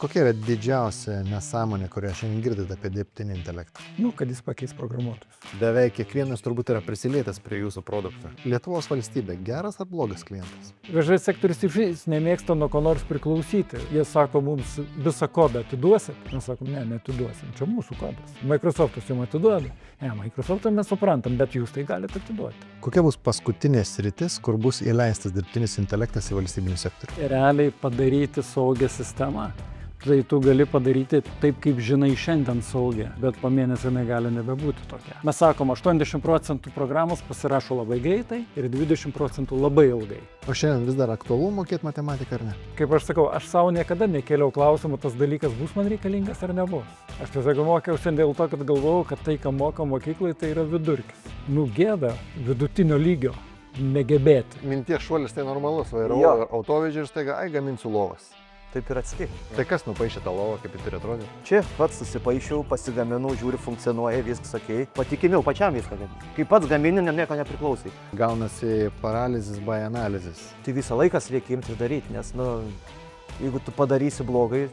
Kokia yra didžiausia nesąmonė, kurią šiandien girdite apie dirbtinį intelektą? Kad jis pakeis programuotojus. Beveik kiekvienas turbūt yra prisilietęs prie jūsų produkto. Lietuvos valstybė geras ar blogas klientas? Viešasis sektorius iš nemėgsta nuo ko nors priklausyti. Jie sako, mums visą kodą atiduosit. Mes sakom, ne, neatiduosim. Čia mūsų kodas. Microsoftas jums atiduoda. Microsoftą mes suprantam, bet jūs tai galite atiduoti. Kokia bus paskutinė sritis, kur bus įleistas dirbtinis intelektas į valstybinį sektorių? Realiai padaryti saugią sistemą. Tai tu gali padaryti taip, kaip žinai šiandien saugiai, bet po mėnesio jinai gali nebebūti tokia. Mes sakom, 80% programos pasirašo labai greitai ir 20% labai ilgai. O šiandien vis dar aktualu mokėti matematiką ar ne? Kaip aš sakau, aš savo niekada nekėliau klausimų, tas dalykas bus man reikalingas ar nebus. Aš tiesiog mokiausi dėl to, kad galvojau, kad tai, ką moka mokyklai, tai yra vidurkis. Gėda vidutinio lygio negebėti. Minties šuolis tai normalus, vairavau autovežį ir staiga, gaminsiu lovas. Taip ir atsitiko. Tai kas nupaišė tą lovą, kaip ji turi atrodyti? Čia pats susipaišiau, pasigaminau, žiūriu, funkcionuoja, viskas ok. Patikimiau pačiam viską. Kai pats gamini, nieko nepriklausai. Gaunasi paralizis by analizis. Tai visą laiką reikia imti ir daryti, nes, jeigu tu padarysi blogai,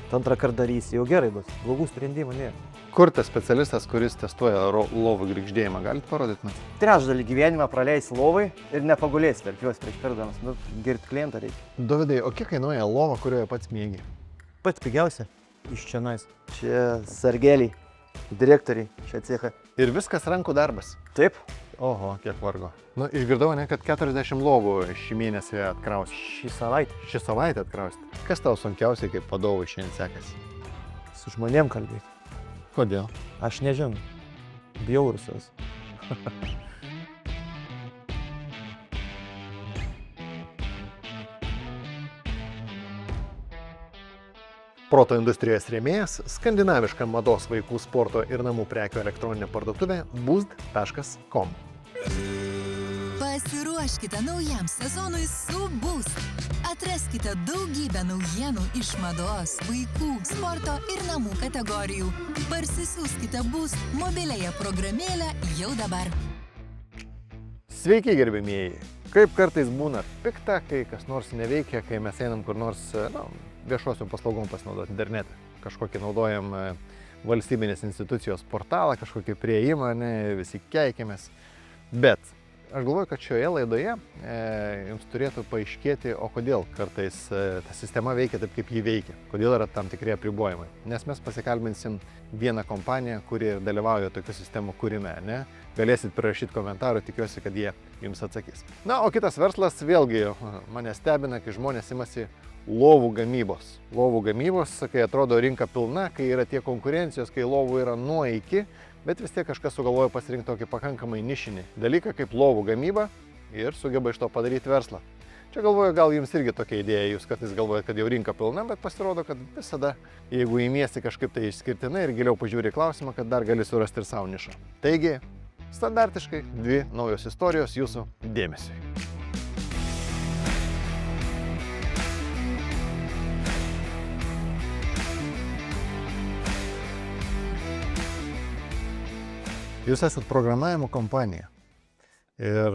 tu antrą kartą darysi, jau gerai bus. Blogų sprendimų nėra. Kur tas specialistas, kuris testuoja lovų grigždėjimą, galite parodyti man? Trečdalį gyvenimą praleisi lovai ir nepagulėsi tarp juos prieš pirkdamas. Girti klientą reikia. Dovydai, o kiek kainuoja lova, kurioje pats miegi? Pats pigiausia iš čionais. Čia sargeliai, direktoriai, čia cecha. Ir viskas rankų darbas? Taip. Oho, kiek vargo. Išgirdau, kad 40 lovų šį mėnesį atkrausi. Šį savaitę. Šį savaitę atkrausi. Kas tau sunkiausiai kaip vadovui šiandien sekasi? Su žmonėm kalbėti. Kodėl? Aš nežinau. Bjaurus. Proto industrijos rėmėjas – skandinaviška mados vaikų sporto ir namų prekių elektroninė parduotuvė boost.com. Pasiruoškite naujam sezonui su Boost. Atraskite daugybę naujienų iš mados, vaikų, sporto ir namų kategorijų. Parsisiųskite Boost mobiliąją programėlę jau dabar. Sveiki, gerbimieji! Kaip kartais būna pikta, kai kas nors neveikia, kai mes einam kur nors viešosiom paslaugom pasinaudoti internetą. Kažkokį naudojam valstybinės institucijos portalą, kažkokį prieimą, visi keikiamės. Bet aš galvoju, kad šioje laidoje jums turėtų paaiškėti, o kodėl kartais ta sistema veikia taip, kaip ji veikia. Kodėl yra tam tikri apribojimai. Nes mes pasikalbinsim vieną kompaniją, kuri dalyvauja tokių sistemų kūrime. Galėsit prirašyti komentarų, tikiuosi, kad jie jums atsakys. O kitas verslas vėlgi mane stebina, kai žmonės imasi lovų gamybos. Lovų gamybos, kai atrodo rinka pilna, kai yra tiek konkurencijos, kai lovų yra nuo iki, bet vis tiek kažkas sugalvoja pasirinkti tokį pakankamai nišinį dalyką kaip lovų gamyba ir sugeba iš to padaryti verslą. Čia galvoju, gal jums irgi tokia idėja, jūs kartais galvojate, kad jau rinka pilna, bet pasirodo, kad visada, jeigu įmiesi kažkaip tai išskirtinai ir giliau pažiūri klausimą, kad dar gali surasti ir savo nišą. Taigi, standartiškai 2 naujos istorijos jūsų dėmesiui. Jūs esat programavimo kompanija ir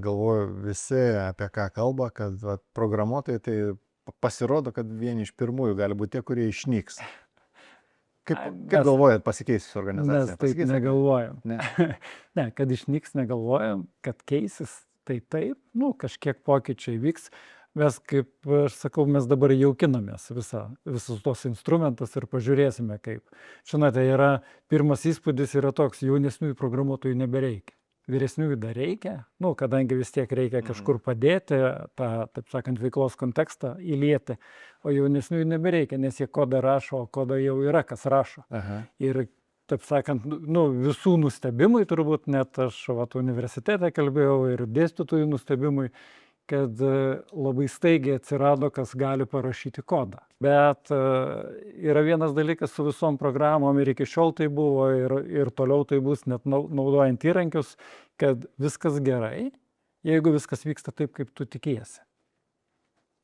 galvoju visi apie ką kalba, kad programuotojai tai pasirodo, kad vieni iš pirmųjų gali būti tie, kurie išnyks. Kaip galvojat, pasikeis organizacija? Mes taip negalvojam. Ne, kad išnyks negalvojam, kad keisis tai taip, kažkiek pokyčiai vyks. Mes, kaip aš sakau, mes dabar jaukinamės visus tos instrumentus ir pažiūrėsime kaip. Žinote, pirmas įspūdis yra toks, jaunesniųjų programuotojų nebereikia. Vyresniųjų dar reikia, kadangi vis tiek reikia kažkur padėti tą, taip sakant, veiklos kontekstą įlieti, o jaunesniųjų nebereikia, nes jie kodą rašo, o kodą jau yra, kas rašo. Aha. Ir taip sakant, visų nustebimui turbūt, net aš universitete kalbėjau ir dėstytojų nustebimui, kad labai staigiai atsirado, kas gali parašyti kodą. Bet yra vienas dalykas su visom programom ir iki šiol tai buvo ir toliau tai bus, net naudojant įrankius, kad viskas gerai, jeigu viskas vyksta taip, kaip tu tikiesi.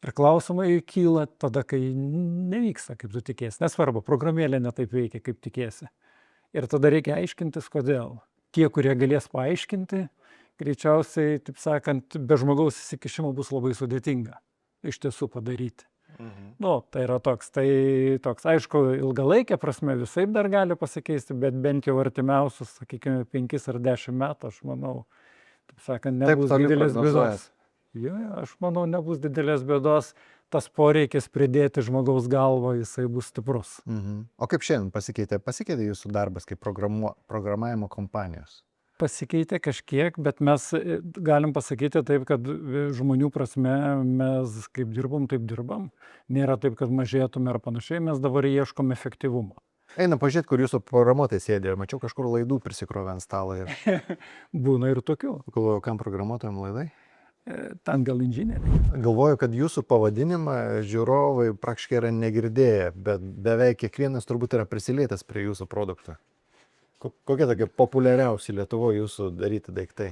Ir klausimai kyla tada, kai nevyksta, kaip tu tikiesi. Nesvarbu, programėlė ne taip veikia, kaip tikiesi. Ir tada reikia aiškintis, kodėl. Tie, kurie galės paaiškinti, greičiausiai, taip sakant, be žmogaus įsikišimo bus labai sudėtinga iš tiesų padaryti. Nu, tai yra toks, aišku, ilgalaikė prasme visai dar gali pasikeisti, bet bent jau artimiausius, sakykime, 5 ar 10 metų, aš manau, taip sakant, Taip nebus toli didelės prognozuojat. bėdos. Jo, aš manau, nebus didelės bėdos, tas poreikis pridėti žmogaus galvą, jisai bus stiprus. O kaip šiandien pasikeitė jūsų darbas kaip programavimo kompanijos? Pasikeitė kažkiek, bet mes galim pasakyti taip, kad žmonių prasme mes kaip dirbam, taip dirbam. Nėra taip, kad mažėtume ar panašiai, mes dabar ieškom efektyvumo. Eina pažiūrėti, kur jūsų programuotojai sėdė. Mačiau kažkur laidų prisikrovę ant stalo. Būna ir tokių. Galvoju, kam programuotojam laidai? Ten gal inžinieriai. Galvoju, kad jūsų pavadinimą žiūrovai praktiškai yra negirdėję, bet beveik kiekvienas turbūt yra prisilietęs prie jūsų produkto. Kokie tokie populiariausi Lietuvoje jūsų daryti daiktai?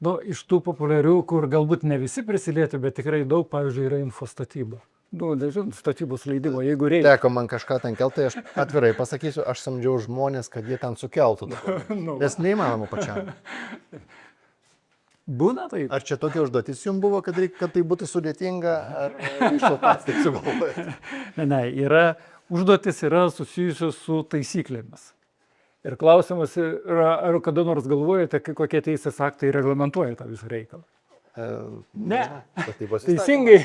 Nu, iš tų populiarių, kur galbūt ne visi prisilieti, bet tikrai daug, pavyzdžiui, yra infostatyba. Nu, nežinau, statybos leidimo, jeigu reikia. Teko man kažką ten keltai, aš atvirai pasakysiu, aš samdžiau žmonės, kad jie ten sukeltų. Nes neįmanoma pačiam. Būna taip. Ar čia tokia užduotis jums buvo, kad tai būtų sudėtinga, ar iš to pats taip sugalvojate? Ne, užduotis yra susijusios su taisyklėmis. Ir klausimas yra, ar kada nors galvojate, kokie teisės aktai reglamentuoja tą visą reikalą? Ne. Teisingai.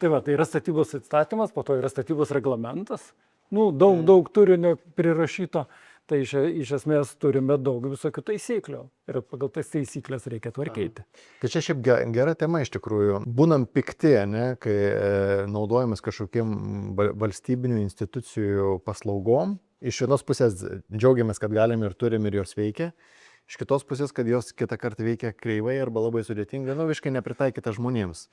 Tai va, tai yra statybos įstatymas, po to yra statybos reglamentas. Nu, daug turinio prirašyto. Tai iš esmės turime daug visokių taisyklių. Ir pagal tas taisyklės reikia tvarkyti. Tai čia šiaip gera tema iš tikrųjų. Būnam pikti, ne, kai naudojamas kažkokiem valstybinių institucijų paslaugom. Iš vienos pusės džiaugiamės, kad galim ir turim ir jos veikia. Iš kitos pusės, kad jos kitą kartą veikia kreivai arba labai sudėtingai, visiškai nepritaikyta žmonėms.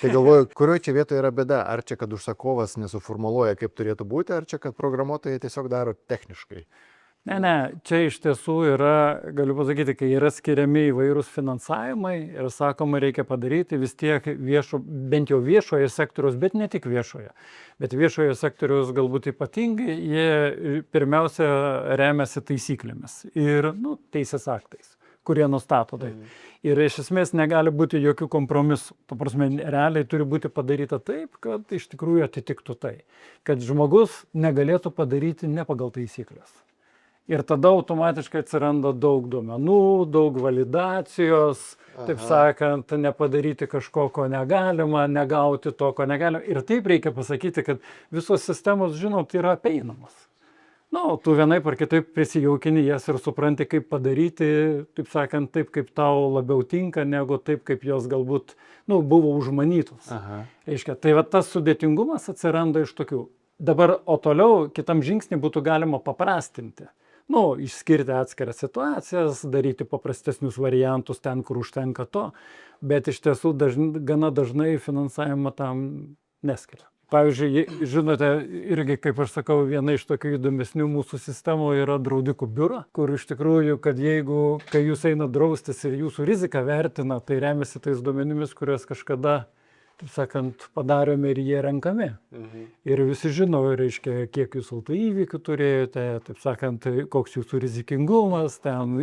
Tai galvoju, kurioje čia vietoje yra bėda? Ar čia, kad užsakovas nesuformuluoja, kaip turėtų būti, ar čia, kad programuotojai tiesiog daro techniškai? Ne, čia iš tiesų yra, galiu pasakyti, kai yra skiriami įvairūs finansavimai ir sakoma, reikia padaryti vis tiek bent jau viešojo sektoriaus, bet ne tik viešojo. Bet viešojo sektoriaus galbūt ypatingai, jie pirmiausia remiasi taisyklėmis ir teisės aktais, kurie nustato tai. Ir iš esmės negali būti jokių kompromisų. Ta prasme, realiai turi būti padaryta taip, kad iš tikrųjų atitiktų tai. Kad žmogus negalėtų padaryti ne pagal taisyklės. Ir tada automatiškai atsiranda daug duomenų, daug validacijos, taip sakant, nepadaryti kažko, ko negalima, negauti to, ko negalima. Ir taip reikia pasakyti, kad visos sistemos, žinot, yra apeinamos. Tu vienaip ar kitaip prisijaukini jas ir supranti, kaip padaryti, taip sakant, taip, kaip tau labiau tinka, negu taip, kaip jos galbūt buvo užmanytos. Reiškia, tai va tas sudėtingumas atsiranda iš tokių. Dabar, o toliau kitam žingsnį būtų galima paprastinti. Išskirti atskiras situacijas, daryti paprastesnius variantus ten, kur užtenka to, bet iš tiesų gana dažnai finansavimą tam neskiria. Pavyzdžiui, žinote, irgi, kaip aš sakau, viena iš tokių įdomesnių mūsų sistemų yra draudikų biuro, kur iš tikrųjų, kad kai jūs eina draustis ir jūsų riziką vertina, tai remiasi tais duomenimis, kuriuos kažkada, taip sakant, padarėme ir jie renkami. Ir visi žino, reiškia, kiek jūs autoįvykių turėjote, taip sakant, koks jūsų rizikingumas, ten,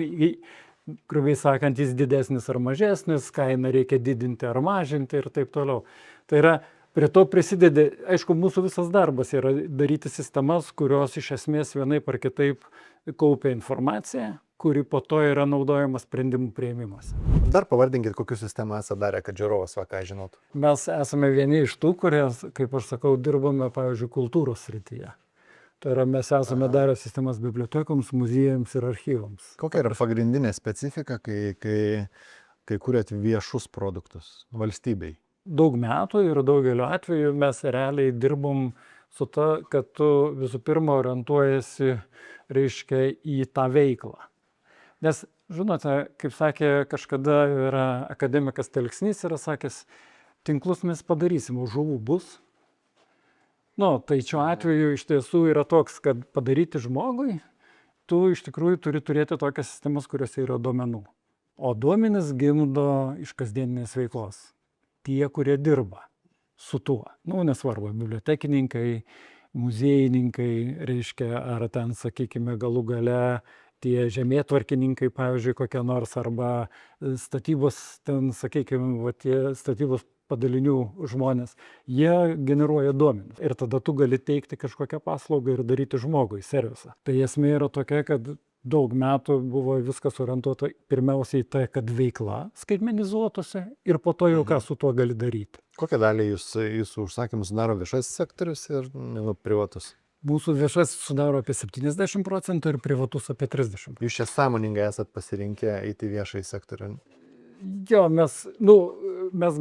grubiai sakant, jis didesnis ar mažesnis, kainą reikia didinti ar mažinti ir taip toliau. Tai yra, prie to prisideda, aišku, mūsų visas darbas yra daryti sistemas, kurios iš esmės vienaip ar kitaip kaupia informaciją, kuri po to yra naudojama sprendimų priėmimas. Dar pavardinkit, kokius sistemą esate darę, kad žiūrovas ką žinotų. Mes esame vieni iš tų, kurie, kaip aš sakau, dirbame, pavyzdžiui, kultūros srityje. Tai yra, mes esame darę sistemas bibliotekoms, muziejams ir archyvams. Kokia yra pagrindinė specifika, kai kuriat viešus produktus valstybei? Daug metų ir daugeliu atveju mes realiai dirbom su ta, kad tu visų pirma orientuojasi, reiškia, į tą veiklą. Nes, žinote, kaip sakė kažkada yra akademikas Telksnys, yra sakęs, tinklus mes padarysim, o žuvų bus. Tai šiuo atveju iš tiesų yra toks, kad padaryti žmogui, tu iš tikrųjų turi turėti tokias sistemas, kuriuose yra duomenų. O duomenys gimdo iš kasdieninės veiklos. Tie, kurie dirba su tuo. Nesvarbu, bibliotekininkai, muziejininkai, reiškia, ar ten, sakykime, galų gale tie žemėtvarkininkai, pavyzdžiui, kokie nors, arba statybos, ten, sakykime, tie statybos padalinių žmonės, jie generuoja duomenis. Ir tada tu gali teikti kažkokią paslaugą ir daryti žmogui servisą. Tai esmė yra tokia, kad daug metų buvo viskas orientuota pirmiausiai į tai, kad veikla skaitmenizuotųsi ir po to jau ką su tuo gali daryti. Kokią dalį jūsų užsakymus sudaro viešasis sektorius ir privatus? Mūsų viešasis sudaro apie 70% ir privatus apie 30%. Jūs čia sąmoningai esat pasirinkę eiti viešąjį sektorių? Jo, mes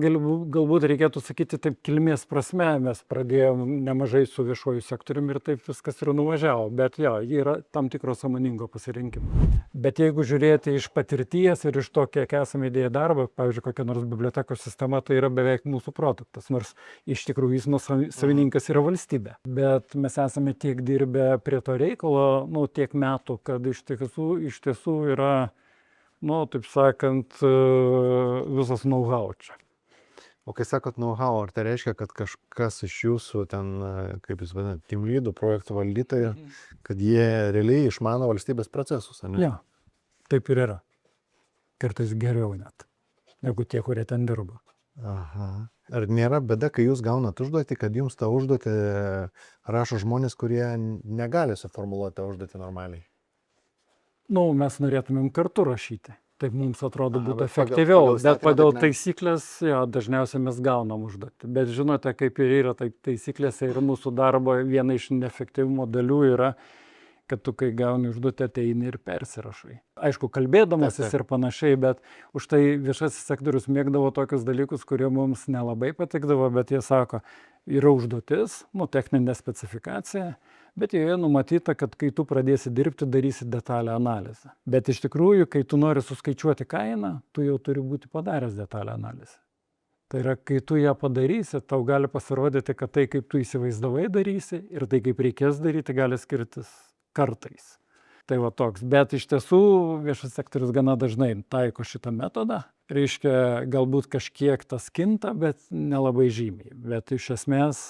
galbūt reikėtų sakyti taip kilmės prasme, mes pradėjom nemažai su viešuoju sektoriumi ir taip viskas ir nuvažiavo, bet jo, yra tam tikro sąmoningo pasirinkimo. Bet jeigu žiūrėti iš patirties ir iš to, kiek esame įdėję darbą, pavyzdžiui, kokia nors bibliotekos sistema, tai yra beveik mūsų produktas, nors iš tikrųjų jis savininkas yra valstybė. Bet mes esame tiek dirbę prie to reikalo, tiek metų, kad iš tiesų yra taip sakant, visas know-how čia. O kai sakot know-how, ar tai reiškia, kad kažkas iš jūsų ten, kaip jūs vadinate, team leadų, projektų valdytojų, kad jie realiai išmano valstybės procesus, ar ne? Ja, taip ir yra. Kartais geriau net, negu tie, kurie ten dirba. Aha. Ar nėra bėda, kai jūs gaunat užduotį, kad jums tą užduotį rašo žmonės, kurie negali suformuluoti tą užduotį normaliai? Mes norėtumėm kartu rašyti. Taip mums atrodo būtų efektyviau, bet pagal taisyklės, dažniausiai mes gaunam užduotį. Bet žinote, kaip ir yra taisyklėse ir mūsų darbo viena iš neefektyvumo dalių yra, kad tu, kai gauni užduotį, ateini ir persirašai. Aišku, kalbėdamasis ir panašiai, bet už tai viešasis sektorius mėgdavo tokius dalykus, kurie mums nelabai patikdavo, bet jie sako, yra užduotis, techninė specifikacija, bet joje numatyta, kad kai tu pradėsi dirbti, darysi detalę analizę. Bet iš tikrųjų, kai tu nori suskaičiuoti kainą, tu jau turi būti padaręs detalę analizę. Tai yra, kai tu ją padarysi, tau gali pasirodyti, kad tai, kaip tu įsivaizdavai darysi ir tai, kaip reikės daryti, gali skirtis kartais. Tai va toks. Bet iš tiesų viešas sektorius gana dažnai taiko šitą metodą. Reiškia, galbūt kažkiek tas kinta, bet nelabai žymiai. Bet iš esmės,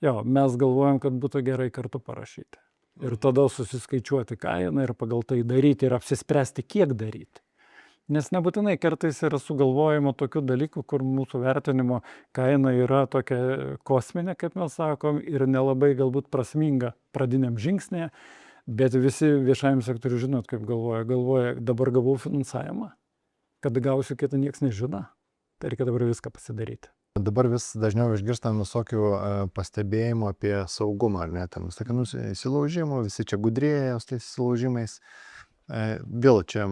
mes galvojam, kad būtų gerai kartu parašyti. Ir tada susiskaičiuoti kainą ir pagal tai daryti ir apsispręsti, kiek daryti. Nes nebūtinai kartais yra sugalvojama tokių dalykų, kur mūsų vertinimo kaina yra tokia kosminė, kaip mes sakom, ir nelabai galbūt prasminga pradiniam žingsnėje, bet visi viešajam sektoriui žinot, kaip galvoja, dabar gavau finansavimą, kad gausiu kitą nieks nežino, tai reikia dabar viską pasidaryti. Dabar vis dažniau išgirstam visokių pastebėjimų apie saugumą, ar ne, ten visokių įsilaužimų, visi čia gudrėja su tais įsilaužimais. Vėl čia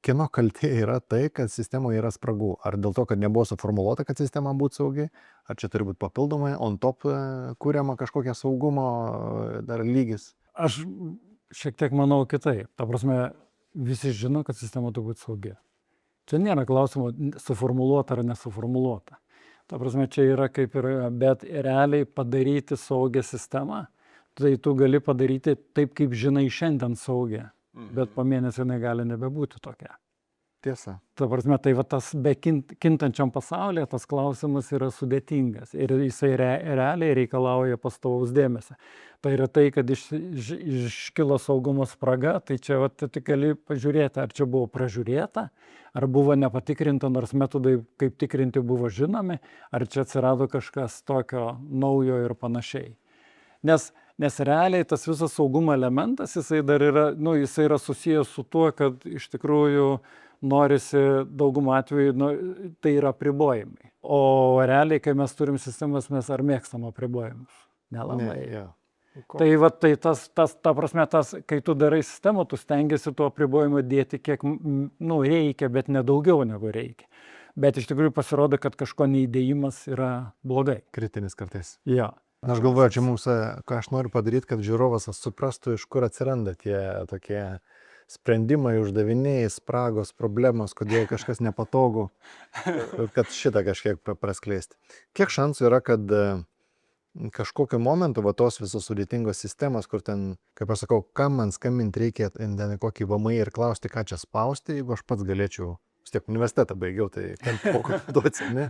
kieno kaltė yra tai, kad sistemoje yra spragų? Ar dėl to, kad nebuvo suformuluota, kad sistema būtų saugi? Ar čia turi būti papildomai, on top kuriama kažkokia saugumo dar lygis? Aš šiek tiek manau kitaip. Ta prasme, visi žino, kad sistema turi būti saugi. Čia nėra klausimo suformuluota ar nesuformuluota. Ta prasme, čia yra kaip ir, bet realiai padaryti saugią sistemą, tai tu gali padaryti taip, kaip žinai šiandien saugią, bet po mėnesio jinai gali nebebūti tokia. Tiesa. Ta prasme, tai va tas be kintančiam pasaulyje tas klausimas yra sudėtingas ir jisai realiai reikalauja pastovaus dėmesio. Tai yra tai, kad iškilo saugumo spraga, tai čia va, tu gali pažiūrėti, ar čia buvo pražiūrėta, ar buvo nepatikrinta, nors metodai kaip tikrinti buvo žinomi, ar čia atsirado kažkas tokio naujo ir panašiai. Nes realiai tas visas saugumo elementas, jisai dar yra, jisai yra susijęs su tuo, kad iš tikrųjų norisi daugumą atveju, tai yra apribojimai. O realiai, kai mes turim sistemas, mes ar mėgstam apribojimus? Nelabai. Tai va, tai ta prasme, kai tu darai sistemą, tu stengiasi tuo apribojimu dėti kiek reikia, bet ne daugiau negu reikia. Bet iš tikrųjų pasirodo, kad kažko neįdėjimas yra blogai. Kritinis kartais. Ja. Aš galvoju, čia mums, ką aš noriu padaryti, kad žiūrovas suprastų, iš kur atsiranda tie tokie sprendimai, uždaviniai, spragos, problemos, kodėl kažkas nepatogu, kad šitą kažkiek praskleisti. Kiek šansų yra, kad kažkokiu momentu tos visos sudėtingos sistemos, kur ten, kaip aš sakau, kam man skambinti reikia kokį VMI ir klausti, ką čia spausti, jeigu aš pats galėčiau, vis tiek universitetą baigiau, tai pokonsultuoti, ne?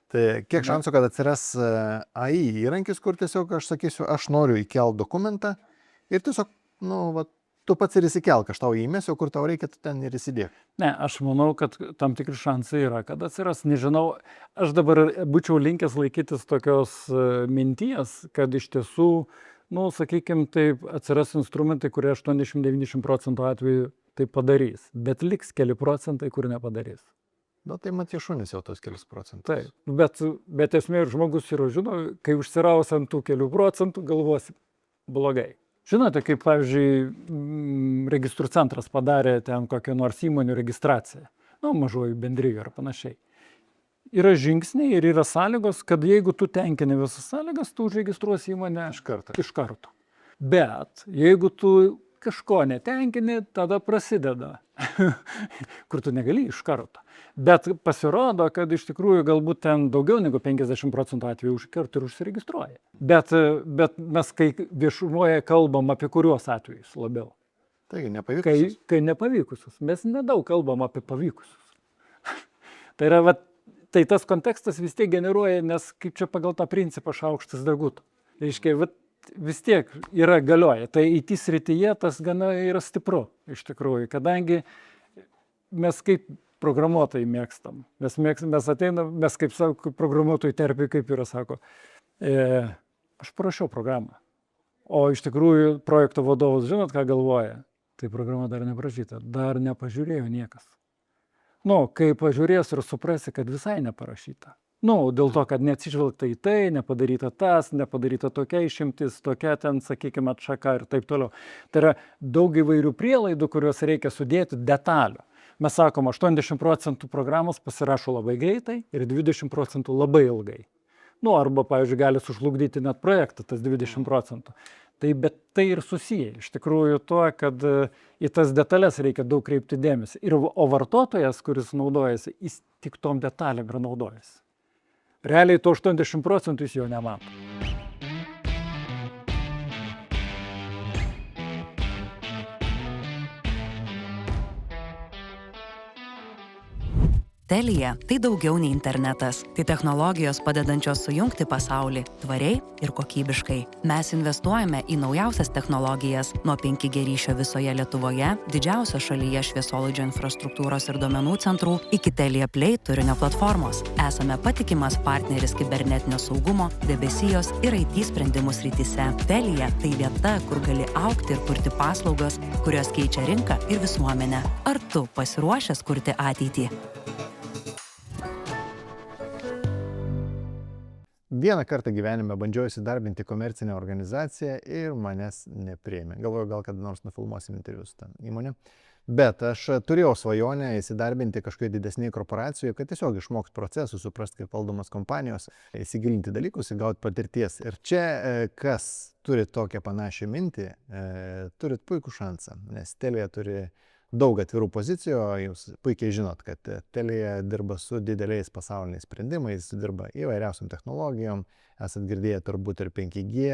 Tai kiek šansų, kad atsiras AI įrankis, kur tiesiog aš sakysiu, aš noriu įkelti dokumentą ir tiesiog, tu pats ir įsikelk, aš tau įmesiu, kur tau reikia, tu ten ir įsidėk. Ne, aš manau, kad tam tikri šansai yra, kad atsiras, nežinau, aš dabar būčiau linkęs laikytis tokios minties, kad iš tiesų, nu, sakykime, taip atsiras instrumentai, kurie 80-90 procentų atveju tai padarys, bet liks keli procentai, kur nepadarys. Na tai matė šunis jau tos kelius procentus. Taip, bet esmė ir žmogus yra, žino, kai užsiraus ant tų kelių procentų, galvosi blogai. Žinote, kaip, pavyzdžiui, registrų centras padarė ten kokią nors įmonių registraciją, nu, mažojų bendrijų ar panašiai. Yra žingsniai ir yra sąlygos, kad jeigu tu tenkini visas sąlygas, tu užregistruosi įmonę iš karto. Bet jeigu tu kažko netenkini, tada prasideda, kur tu negali iš karto. Bet pasirodo, kad iš tikrųjų galbūt ten daugiau negu 50 procentų atvejų iš karto ir užsiregistruoja. Bet mes kai viešumoje kalbam apie kuriuos atvejus labiau. Taigi, nepavykusius. Kai nepavykusius. Mes nedaug kalbam apie pavykusius. Tai yra, tai tas kontekstas vis tiek generuoja, nes kaip čia pagal tą principą šaukštas deguto. Reiškia, vis tiek yra galioja. Tai IT srityje tas gana yra stipru, iš tikrųjų, kadangi mes kaip programuotojai mėgstam. Mes ateinam, mes kaip sako, programuotojai terpiai, kaip yra, sako, aš parašiau programą. O iš tikrųjų projekto vadovas, žinot, ką galvoja? Tai programa dar neprašyta, dar nepažiūrėjo niekas. Nu, kai pažiūrės ir suprasi, kad visai neparašyta. Nu, dėl to, kad neatsižvelgta į tai, nepadaryta tas, nepadaryta tokia išimtis, tokia ten, sakykime, atšaka ir taip toliau. Tai yra daug įvairių prielaidų, kuriuos reikia sudėti detalių. Mes sakom, 80 procentų programos pasirašo labai greitai ir 20 procentų labai ilgai. Nu, arba, pavyzdžiui, gali sužlugdyti net projektą, tas 20 procentų. Bet tai ir susiję iš tikrųjų tuo, kad į tas detalės reikia daug kreipti dėmesį. O vartotojas, kuris naudojasi, jis tik tom detalėm ir naudojasi. Realiai to 80 procentų jis jo nemato. Telia – tai daugiau nei internetas. Tai technologijos padedančios sujungti pasaulį tvariai ir kokybiškai. Mes investuojame į naujausias technologijas nuo 5G ryšio visoje Lietuvoje, didžiausio šalyje šviesolaidžio infrastruktūros ir duomenų centrų, iki Telia Play turinio platformos. Esame patikimas partneris kibernetinio saugumo, debesijos ir IT sprendimų srityse. Telia – tai vieta, kur gali augti ir kurti paslaugas, kurios keičia rinką ir visuomenę. Ar tu pasiruošęs kurti ateitį? Vieną kartą gyvenime bandžiau įsidarbinti komercinę organizaciją ir manęs nepriėmė. Galvoju, gal kada nors nufilmuosim interviu su tą įmonę. Bet aš turėjau svajonę įsidarbinti kažkokioje didesnėje korporacijoje, kad tiesiog išmokti procesų, suprasti, kaip valdomas kompanijos, įsigilinti dalykus, įgauti patirties. Ir čia, kas turi tokią panašią mintį, turit puikų šansą, nes Telia turi daug atvirų pozicijų, jūs puikiai žinot, kad Telia dirba su dideliais pasauliniais sprendimais, dirba įvairiausiom technologijom, esat girdėję turbūt ir 5G,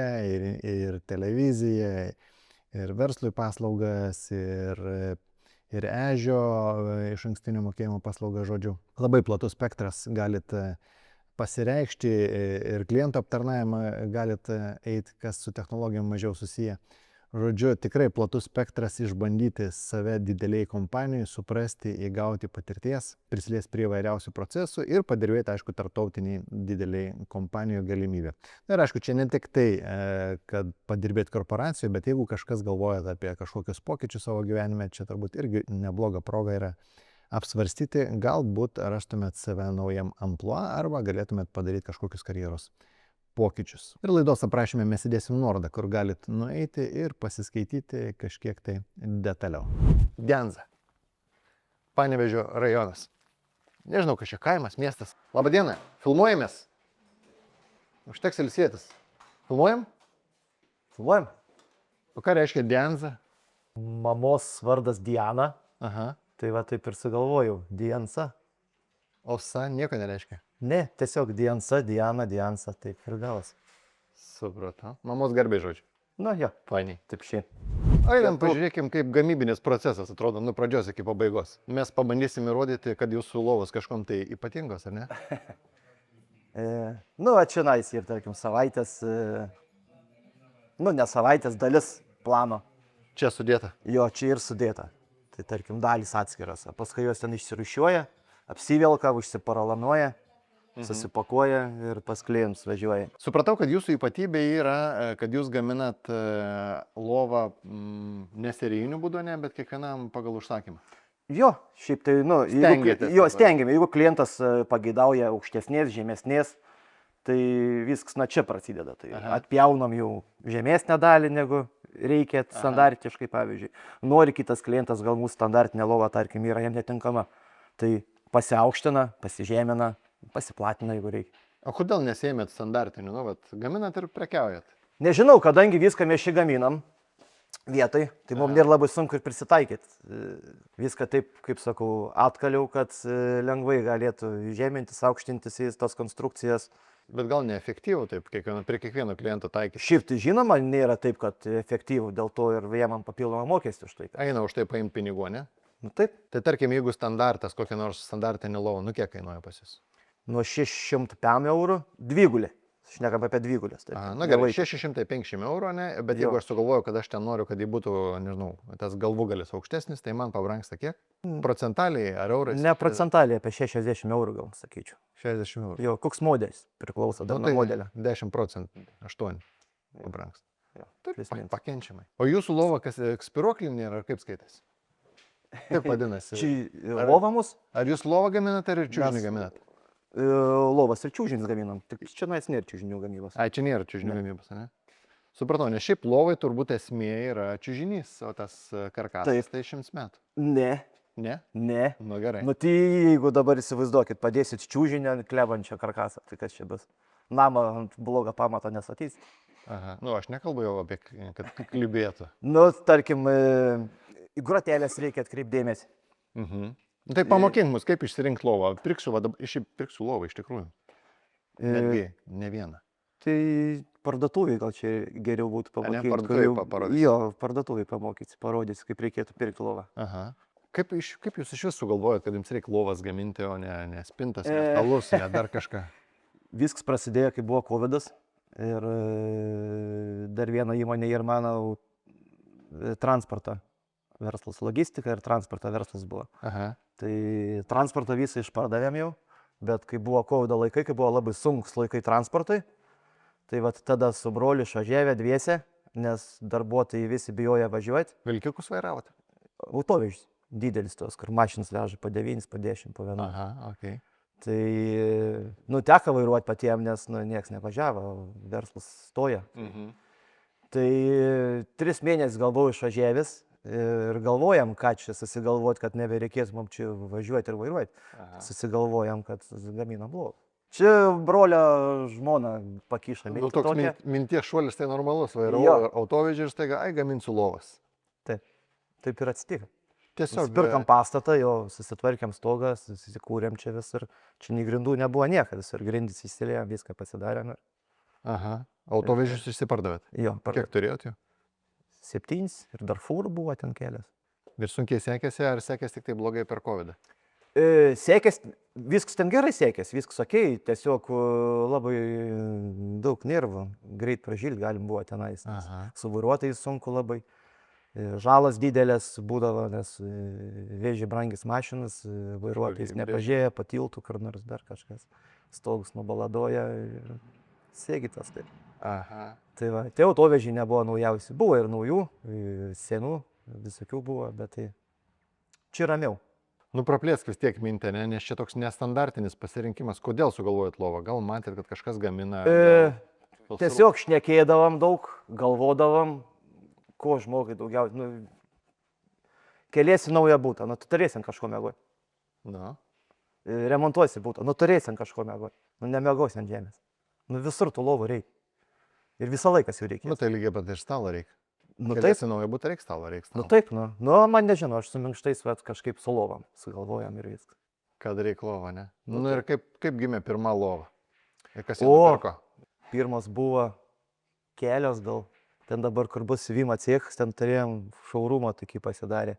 ir televiziją, ir verslui paslaugas, ir ežio iš ankstinio mokėjimo paslaugą, žodžiu. Labai platus spektras galit pasireikšti ir klientų aptarnavimą galit eiti, kas su technologijom mažiau susiję. Žodžiu, tikrai platus spektras išbandyti save dideliai kompanijai, suprasti, įgauti patirties, prisiliesti prie vairiausių procesų ir padirbėti, aišku, tarptautiniai dideliai kompanijų galimybė. Ir aišku, čia ne tik tai, kad padirbėti korporacijoje, bet jeigu kažkas galvoja apie kažkokius pokyčius savo gyvenime, čia turbūt irgi nebloga proga yra apsvarstyti, galbūt rastumėt save naujam amplua arba galėtumėt padaryti kažkokius karjeros pokyčius. Ir laidos aprašyme mes įdėsim nuorodą, kur galit nueiti ir pasiskaityti kažkiek tai detaliau. Dianza. Panevėžio rajonas. Nežinau, kas čia kaimas, miestas. Labadiena, filmuojamės. Užteks ilsėtis. Filmuojam? Filmuojam. O ką reiškia Dianza? Mamos vardas Diana. Aha. Tai va taip ir sugalvojau. Diansa. Osa nieko nereiškia. Ne, tiesiog Diansa, Diana, Diansa, taip ir gavas. Supratau. Mamos garbė žodžiu. Na jo, Fainiai. taip šį. Einam, pažiūrėkim, kaip gamybinis procesas atrodo nuo pradžios iki pabaigos. Mes pabandysim įrodyti, kad jūsų lovos kažkom tai ypatingos, ar ne? Nu, atšinais ir, tarkim, savaitės, ne savaitės dalis plano. Čia sudėta. Jo, čia ir sudėta. Tai tarkim, dalys atskiras. Paskui jos ten išsirušiuoja, apsivelka, užsiparalanuoja, susipakuoja ir pas klientus važiuoja. Supratau, kad jūsų ypatybė yra, kad jūs gaminat lovą ne serijiniu būdu, ne, bet kiekvienam pagal užsakymą. Jo, šiaip tai, Stengiatės stengiamės. Jeigu klientas pageidauja aukštesnės, žemesnės, tai viskas čia prasideda. Tai atpjaunam jau žemesnę dalį, negu reikia standartiškai, pavyzdžiui. Nori kitas klientas, gal mūsų standartinė lova, tarkim, yra jam netinkama. Tai pasiaukština, pasižemina, pasiplatina, jeigu reikia. O kodėl nesėmėt standartinių, gaminat ir prekiaujat? Nežinau, kadangi viską mes šį gaminam vietai, tai mums nėra labai sunku ir prisitaikyti. Viską taip, kaip sakau, atkaliau, kad lengvai galėtų žemintis, aukštintis į tos konstrukcijas. Bet gal neefektyvų taip, prie kiekvieno kliento taikyti? Šiaip tai žinoma, nėra taip, kad efektyvų, dėl to ir jie man papildomą mokestį už tai. Eina už tai paimti pinigų, ne? Nu taip. Tai tarkim, jeigu standartas, kokia nors standartinė lova, kiek kainuoja pas jūs? Nuo 605 eurų dvigulė. Šnekam apie dvigulės. Na gerai, 650 eurų, ne? Bet jeigu aš sugalvoju, kad aš ten noriu, kad jį būtų, nežinau, tas galvūgalis aukštesnis, tai man pabrangsta kiek? Procentaliai ar eurais? Ne procentaliai, apie 60 eurų gal, sakyčiau. 60 eurų. Jo, koks modelis priklauso dar nuo modelio. 10 procentų, 8 pabrangsta. Taip, pakenčiamai. O jūsų lova, kas ekspiruoklinė, ar kaip skaitėsi? Kaip vadinasi? Čia lova mus? Ar jūs lovą gaminate ar čiužinį gaminate? Lovas ir čiužinis gaminam, tik čia nėra čiužinių gamybos. Ai, čia nėra čiužinių gamybos, ne? Supratau, nes šiaip lovai turbūt esmė yra čiužinys, o tas karkasas tai 100 metų. Ne. Ne? Ne. Nu gerai. Nu tai jeigu dabar įsivaizduokit, padėsit čiužinį ant klebančio karkasą, tai kas čia bus? Namą ant blogą pamatą nesatys. Aha, nu aš nekalbu jau apie, kad klibėtų. Nu, tarkim, į grotelės reikia atkreipdėmėsi. Tai pamokink mus, kaip išsirinkti lovą. Pirksiu lovą iš tikrųjų. Netgi ne vieną. Tai parduotuvėje gal čia geriau būtų pamokyti. Parduotuvėje parodys. Jo, parduotuvėje pamokyti, parodys, kaip reikėtų pirkti lovą. Aha. Kaip jūs iš vis sugalvojat, kad jums reikia lovas gaminti, o ne spintas, ne stalus, ne dar kažką? Viskas prasidėjo, kai buvo COVID-as. Ir dar viena įmonė ir mano transporto verslas, logistika ir transporto verslas buvo. Aha. Tai transportą visą išpardavėm jau, bet kai buvo COVID laikai, kai buvo labai sunkus laikai transportui, tai vat tada su broliu išvažiavę dviese, nes darbuotojai visi bijoja važiuoti. Vilkikus vairavote? Autovežis didelis tos, kur mašinas veža po 9, po 10, po 11. Aha, okei. Tai, teko vairuoti patiem, nes, nieks nevažiavo, verslas stoja. Tai 3 mėnesius galvojau išvažiavęs ir galvojam, ką čia susigalvoti, kad nebereikės mums čia važiuoti ir vairuoti. Susigalvojam, kad gaminam lovą. Čia brolio žmona pakiša mintį. Nu, toks minties šuolis tai normalus, vairuoju autovežį ir staiga, gaminsiu lovas. Taip ir atsitiko. Tiesiog pirkam pastatą, jau susitvarkėm stogą, susikūrėm čia visur. Čia nei grindų nebuvo niekada, visur grindys įsilėjom, viską pasidarėm. Aha, autovežius išsipardavėt? Jo, Kiek turėjot jų? 7 ir dar fūrų buvo ten kelias. Ir sunkiai sekėsi, ar sekėsi tik tai blogai per COVID-ą? Sekėsi, viskas ten gerai sekėsi, viskas okei, tiesiog labai daug nervų, greit pražilti galim buvo tenais. Su vairuotojais sunku labai. Žalas didelės būdavo, nes vežė brangis mašinas, vairuotojais nepažėja, patiltų, kur nors dar kažkas. Stogus nubaladoja ir sėgitas taip. Aha. Tai va, tai autovežiai nebuvo naujausi. Buvo ir naujų, senų, visokių buvo, bet tai čia ramiau. Nu, praplėsk vis tiek mintį, nes čia toks nestandartinis pasirinkimas. Kodėl sugalvojot lovą? Gal matėt, kad kažkas gamina? Tiesiog šnekėdavom daug, galvodavom, ko žmogui daugiausiai. Keliesi naują būtą, tu turėsi ant kažko mėgoti. Remontuosi būtą, turėsi ant kažko mėgoti. Nemėgosi ant žemės. Visur tų lovų reikia. Ir visą laiką jų reikia. Tai lygiai pat ir stalo reikia. Taip. Keliesi naują būtą, reikia stalo, reikia stalo. Taip, man nežinau, aš su minkštais kažkaip su lovom sugalvojam ir viską. Kad reikia lovą, ne? Ir kaip gimė pirma lova? Ir kas ją nupirko? Pirmas buvo kelios gal. Ten dabar, kur bus siuvimo cechas, ten turėjom šaurumą tokį pasidarė.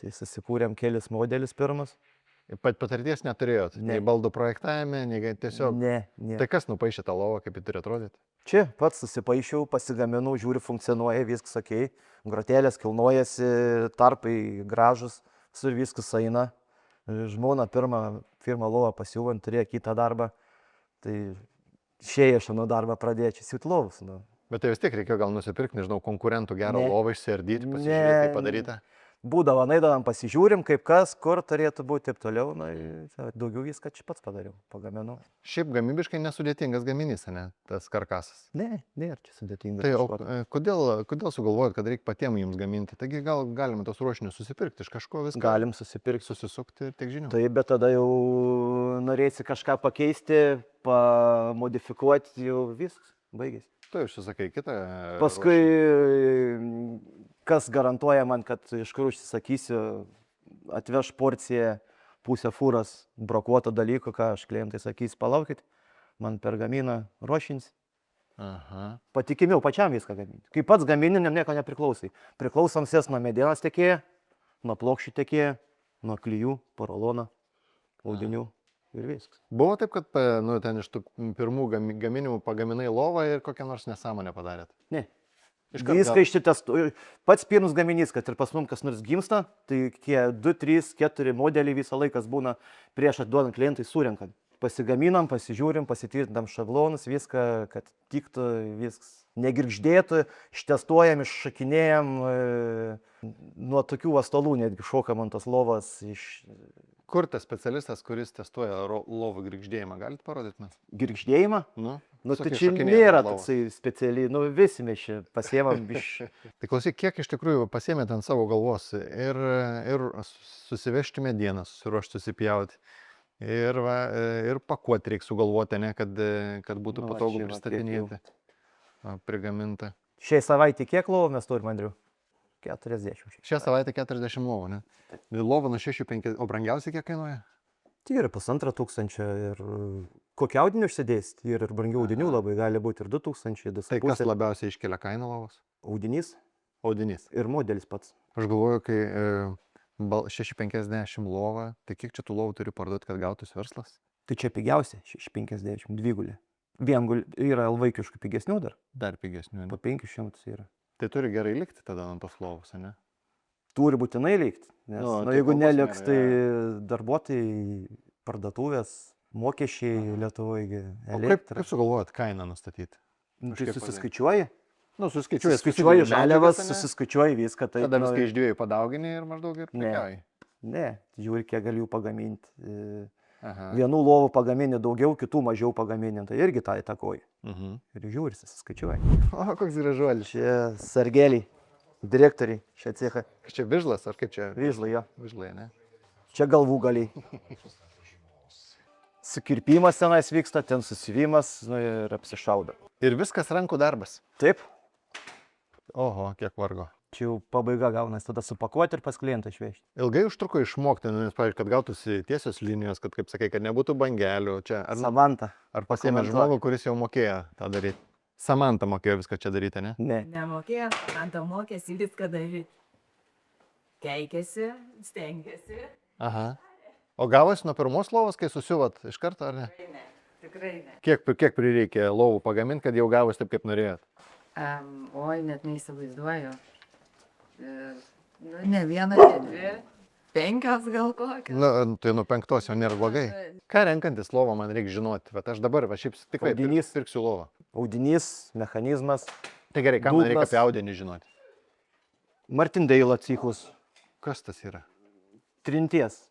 Tai susikūrėm kelis modelius pirmus. Patirties neturėjot? Nei baldų projektavime, nei tiesiog... Ne. Tai kas nupaišė tą lovą, kaip ji turi atrodyti? Čia pats susipaišiau, pasigaminau, žiūriu, funkcionuoja, viskas ok. Grotėlės kilnojasi, tarpai gražus, visur viskas eina. Žmona pirmą lovą pasiūvant, turėjo kitą darbą. Tai išėjau aš nuo darbą pradėti siūt lovus. Nu. Bet tai vis tiek reikėjo gal nusipirkti, nežinau, konkurentų gerą Ne. lovą išsiardyti, pasižiūrėti, kaip padaryta. Būdavo, naidavam, pasižiūrim, kaip kas, kur turėtų būti, taip toliau. Na, daugiau viską čia pats padariau, pagaminau. Šiaip gamybiškai nesudėtingas gaminys, ne, tas karkasas. Ne, nėra čia sudėtinga. Tai o kodėl sugalvojot, kad reikia patiems jums gaminti? Taigi gal galime tos ruošinius susipirkti iš kažko viską? Galim susipirkti. Susisukti ir tiek žinių. Taip, bet tada jau norėsi kažką pakeisti, pamodifikuoti, jau viskas, baigėsi. Tu užsisakai kitą. Paskui, kas garantuoja man, kad iš kur užsisakysiu, atveš porciją, pusę fūras brokuoto dalyko, ką aš klientai sakys, palaukit, man per gaminą ruošins. Aha. Patikimiau pačiam viską gaminti. Kai pats gamininiam nieko nepriklausai. Priklausomsies nuo medienos tiekėjo, nuo plokščių tiekėjo, nuo klijų, porolono, audinių ir viskas. Buvo taip, kad nu, ten iš tų pirmų gaminimų pagaminai lovą ir kokią nors nesąmonę padarėt? Ne. Iškart Viską išsitestuoju. Pats pirmas gaminys, kad ir pas mum kas nors gimsta, tai tie 2, 3, 4 modeliai visą laikas būna prieš atduodant klientai surenkant. Pasigaminam, pasižiūrim, pasitvirtinam šablonus, viską, kad tiktų, viskas negirgždėtų, ištestuojam, iššakinėjam, nuo tokių astalų netgi šokam ant tos lovas. Kur tas specialistas, kuris testuoja lovų girgždėjimą, galite parodyti man? Girgždėjimą? Nu Tai čia nėra toksai specialiai, visi mes čia pasiemam iš... Tai klausyk, kiek iš tikrųjų pasiemėte ant savo galvos ir susivežti medieną, susiruošti, susipjauti. Ir pakuoti reikia sugalvoti, ne, kad būtų patogu pristatinėti. Prigaminta. Šiai savaitė kiek lovų mes turim, Andriu? 40. Šią savaitę 40 lovų, ne? Lovų nuo 6-5, o brangiausiai kiek kainuoja? Tai yra 1500 ir kokį audinį užsidėsti. Ir brangių audinių labai gali būti ir 2000, 2500. Tai kas labiausiai iškelia kainą lovos? Audinys. Audinys. Ir modelis pats. Aš galvoju, kai 650 lova, tai kiek čia tų lovų turi parduoti, kad gautųsi verslas? Tai čia pigiausia, 650, dvigulė. Viengulė yra alvaikiškų pigesnių dar. Dar pigesnių. Po 500 yra. Tai turi gerai likti tada ant tos lovos, ne? Turi būtinai likti. Nes, jeigu neliks, tai darbuotojai, parduotuvės, mokesčiai Lietuvoje, elektra. Kaip sugalvojat kainą nustatyti? Tai susiskaičiuoji? Susiskaičiuoji žaliavas, susiskaičiuoji viską. Tai, tada viską iš 2 padaugini ir maždaug ir prekiauji. Ne, žiūri, kiek galiu pagaminti. Aha. Vienų lovų pagaminti daugiau, kitų mažiau pagaminti. Tai irgi tą įtakoji. Ir žiūri, susiskaičiuoji. O, koks gražuolis. Čia sargeliai, direktoriai, šią cechą. Čia vižlas, ar kaip čia? Vižlai, jo. Vižlai, ne? Čia galvų galiai. Sukirpimas tenais vyksta, ten susivimas ir apsišaudo. Ir viskas rankų darbas. Taip. Oho, kiek vargo. Čia jau pabaiga gaunas, tada supakuoti ir pas klientą išvežti. Ilgai užtruko išmokti, nes, pavyzdžiui, kad gautųsi tiesios linijos, kad, kaip sakai, kad nebūtų bangelių. Čia, Samanta. Ar pasiėmė žmogų, kuris jau mokėjo tą daryti? Samanta mokėjo viską čia daryti, ne? Ne. Nemokėjo, Samanta mokėsi viską daryti. Keikėsi, stengiasi. Aha. O gavosi nuo pirmos lovos, kai susiuvat iš karto, ar ne? Ne, tikrai ne. Kiek prireikė lovų pagaminti, kad jau gavosi taip, kaip norėjot? Oi, net neįsivaizduoju. Ne viena, ne 2, 5 gal kokios. Nu, tai nuo 5 jau nėra blogai. Ką renkantis lovą man reikia žinoti? Bet aš dabar, va šiaip tikrai pirksiu lovą. Audinys, mechanizmas. Tai gerai, ką man reikia apie audinį žinoti? Martindeilo ciklus. Kas tas yra? Trinties.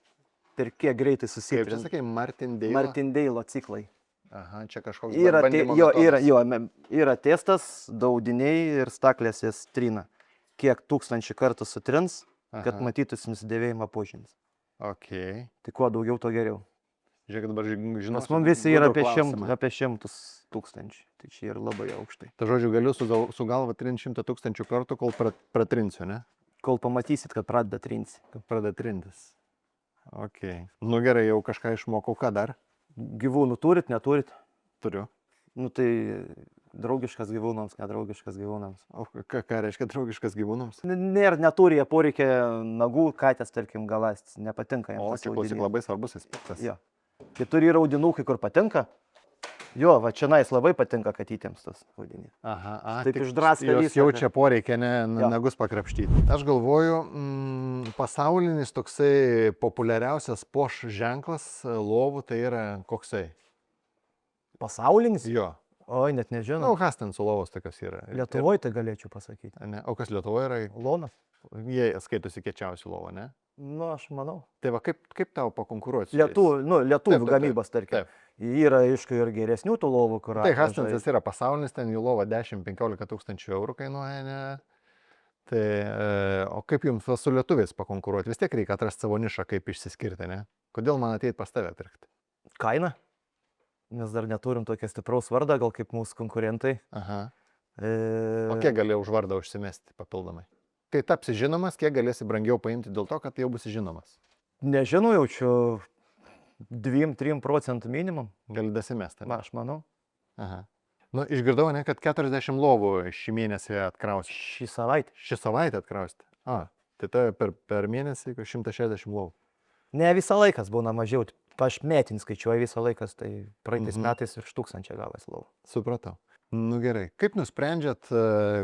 Per kiek greitai Kaip čia susitrina. sakai, Martindeilo? Martindeilo ciklai. Aha, čia kažkoks Yra, bandymo metodas. yra testas, daudiniai ir staklės jas trina. Kiek 1000 kartų sutrins, kad Aha. matytųsi nusidėvėjimo požymis. Ok. Tai kuo daugiau, to geriau. Žiūrėk, dabar žinosiu. Nes mums visi yra apie 100 tūkstančių. Tai čia yra labai aukštai. Tai žodžiu, galiu su galva trinti 100 000 kartų, kol pratrinsiu, ne? Kol pamatysit, kad pradeda trinti. Kad pradeda trintis. Ok. Nu gerai, jau kažką išmokau. Ką dar? Gyvūnų turit, neturit? Turiu. Nu tai draugiškas gyvūnams, nedraugiškas gyvūnams. O ką reiškia draugiškas gyvūnams? Neturi jie poreikia nagų, katės, tarkim, galąstis. Nepatinka jiems. O, čia klausyk, labai svarbus aspektas. Jo. Kitur yra audinukai, kur patinka. Jo, va čia nais labai patinka katytėms tas audinys. Aha, Taip išdrasko jos visą, jaučia poreikį, ne, Jo. nagus pakrapštyti. Aš galvoju, pasaulinis toksai populiariausias Porsche ženklas lovų tai yra koksai? Pasaulinis? Jo. Oi, net Na, nežinau. kas ten su lovos tokios yra? Lietuvoje tai galėčiau pasakyti. Ne, o kas Lietuvoje yra? Lona? Jie skaitosi kiečiausių lovų, ne? Nu, aš manau. Tai va, kaip tau pakonkuruoti? su jais? Lietuvių Taip. gamybos, tarkim. Taip. Yra, aišku, ir geresnių tų lovų, kur... Tai Hastansas yra pasaulinis, ten jų lova 10-15 tūkstančių eurų kainuoja, ne? Tai, o kaip jums va su lietuviais pakonkuruoti? Vis tiek reikia atrasti savo nišą, kaip išsiskirti, ne? Kodėl man ateit pas tave pirkti? Kaina. Mes dar neturim tokią stipraus vardą, gal kaip mūsų konkurentai. Aha. E... O kiek gali už vardą užsimesti papildomai? Kai tapsi žinomas, kiek galėsi brangiau paimti dėl to, kad jau bus žinomas? Nežinau, jaučiu 2-3% minimum. Gali dasimesti. Na, aš manau. Aha. Nu, išgirdau, ne, kad 40 lovų šį mėnesį atkrausi. Šį savaitę. Šį savaitę atkrausti. Tai tai per mėnesį 160 lovų. Ne, visą laikas būna mažiau. Aš metinį skaičiuoju visą laikas, tai praeitais metais virš 1000 gavęs lovų. Supratau. Nu gerai. Kaip nusprendžiat,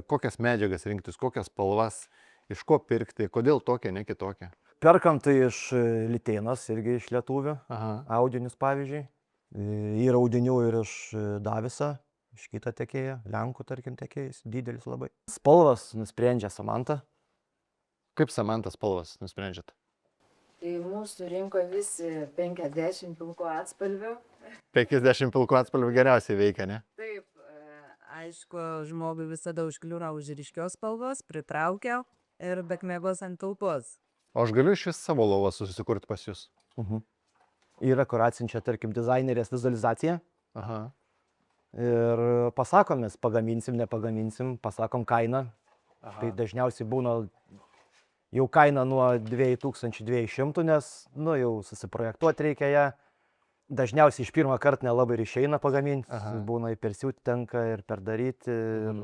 kokias medžiagas rinktis, kokias spalvas, iš ko pirkti, kodėl tokia, ne kitokia? Perkam tai iš Liteinos, irgi iš lietuvių. Aha. Audinius, pavyzdžiui. Yra audinių ir iš Davisa, iš kito tiekėjo, Lenkų, tarkim, tiekėjas, didelis labai. Spalvas nusprendžia Samanta. Kaip Samantas spalvas nusprendžiat? Tai mūsų rinkoje visi 50 pilko atspalvių. 50 pilkų atspalvių geriausiai veikia, ne? Taip, aišku, žmogui visada užkliūna už ryškios spalvos, pritraukia ir bekmėgos ant talpos. O aš galiu iš vis savo lovą susikurti pas jūs? Yra, kur atsinčia, tarkim, dizainerės vizualizaciją. Aha. Ir pasakom, mes pagaminsim, nepagaminsim, pasakom kainą. Aha. Tai dažniausiai būna jau kaina nuo 2200, nes, nu, jau susiprojektuoti reikia ją. Dažniausiai iš pirmą kartą nelabai ir išeina pagaminti. Aha. Būna ir persiūti tenka, ir perdaryti. Ir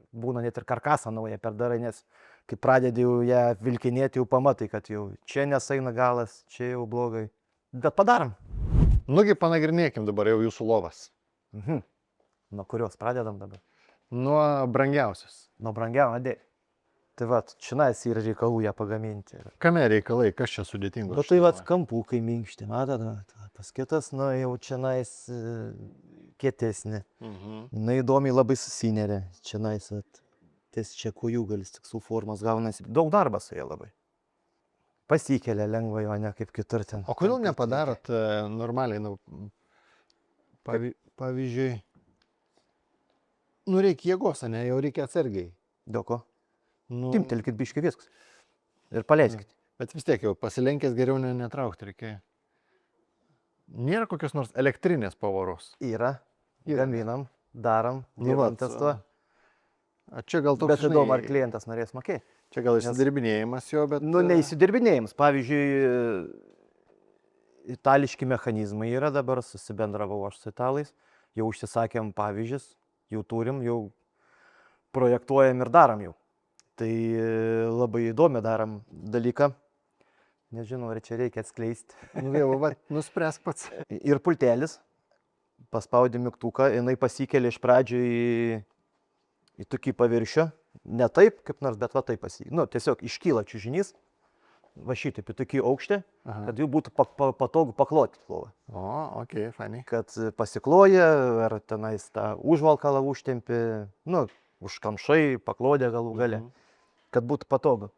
būna net ir karkasą naują perdarai, nes kai pradedi jau ją vilkinėti, jau pamatai, kad jau čia nesaina galas, čia jau blogai. Bet padarom. Nugi panagrinėkim dabar jau jūsų lovas. Nuo kurios pradedam dabar? Nuo brangiausios. Nuo brangiausios. Tai va, čionais yra reikalų ją pagaminti. Kame reikalai, kas čia sudėtingo? Nu tai va, kampukai minkšti, matot, pas kitas, nu jau čionais kietesnė. Na įdomiai labai susinerė, čionais, ties čia kojų galis, tik su formas gaunasi. Daug darbas su jie labai. Pasikelia lengvai, o ne kaip kitur ten. O kodėl nepadarot normaliai, nu, pavyzdžiui, nu reikia jėgos, ne, jau reikia atsargiai. Dėl ko? Nu, Timtelkit biškai viskas. Ir paleiskit. bet vis tiek jau pasilenkęs geriau netraukti reikia. Nėra kokios nors elektrinės pavaros. Yra, gaminam, darom, Nu dirbam vat, ties tuo. A čia gal toks, Bet įdomu, ar klientas norės mokėti. čia gal įsidirbinėjimas jo, bet... Nu, neįsidirbinėjims. Pavyzdžiui, itališki mechanizmai yra dabar, susibendravau aš su italais. Jau užsisakėm pavyzdžius, jau turim, jau projektuojam ir darom jau. Tai labai įdomi darom dalyką. Nežinau, ar čia reikia atskleisti. Nu, jau, va, nuspręsk pats. Ir pultelis, paspaudi mygtuką, jinai pasikelia iš pradžių į tokį paviršių. Ne taip, kaip nors, bet va taip pasikelia. Nu, tiesiog iškyla čiužinys, va šitaip į tokį aukštį, kad jau būtų patogu pakloti lovą. O, okei, fainai. Kad pasikloja, ar tenais tą užvalkalą užtempi, nu, užkamšai, paklodė galų gale, kad būtų patogu.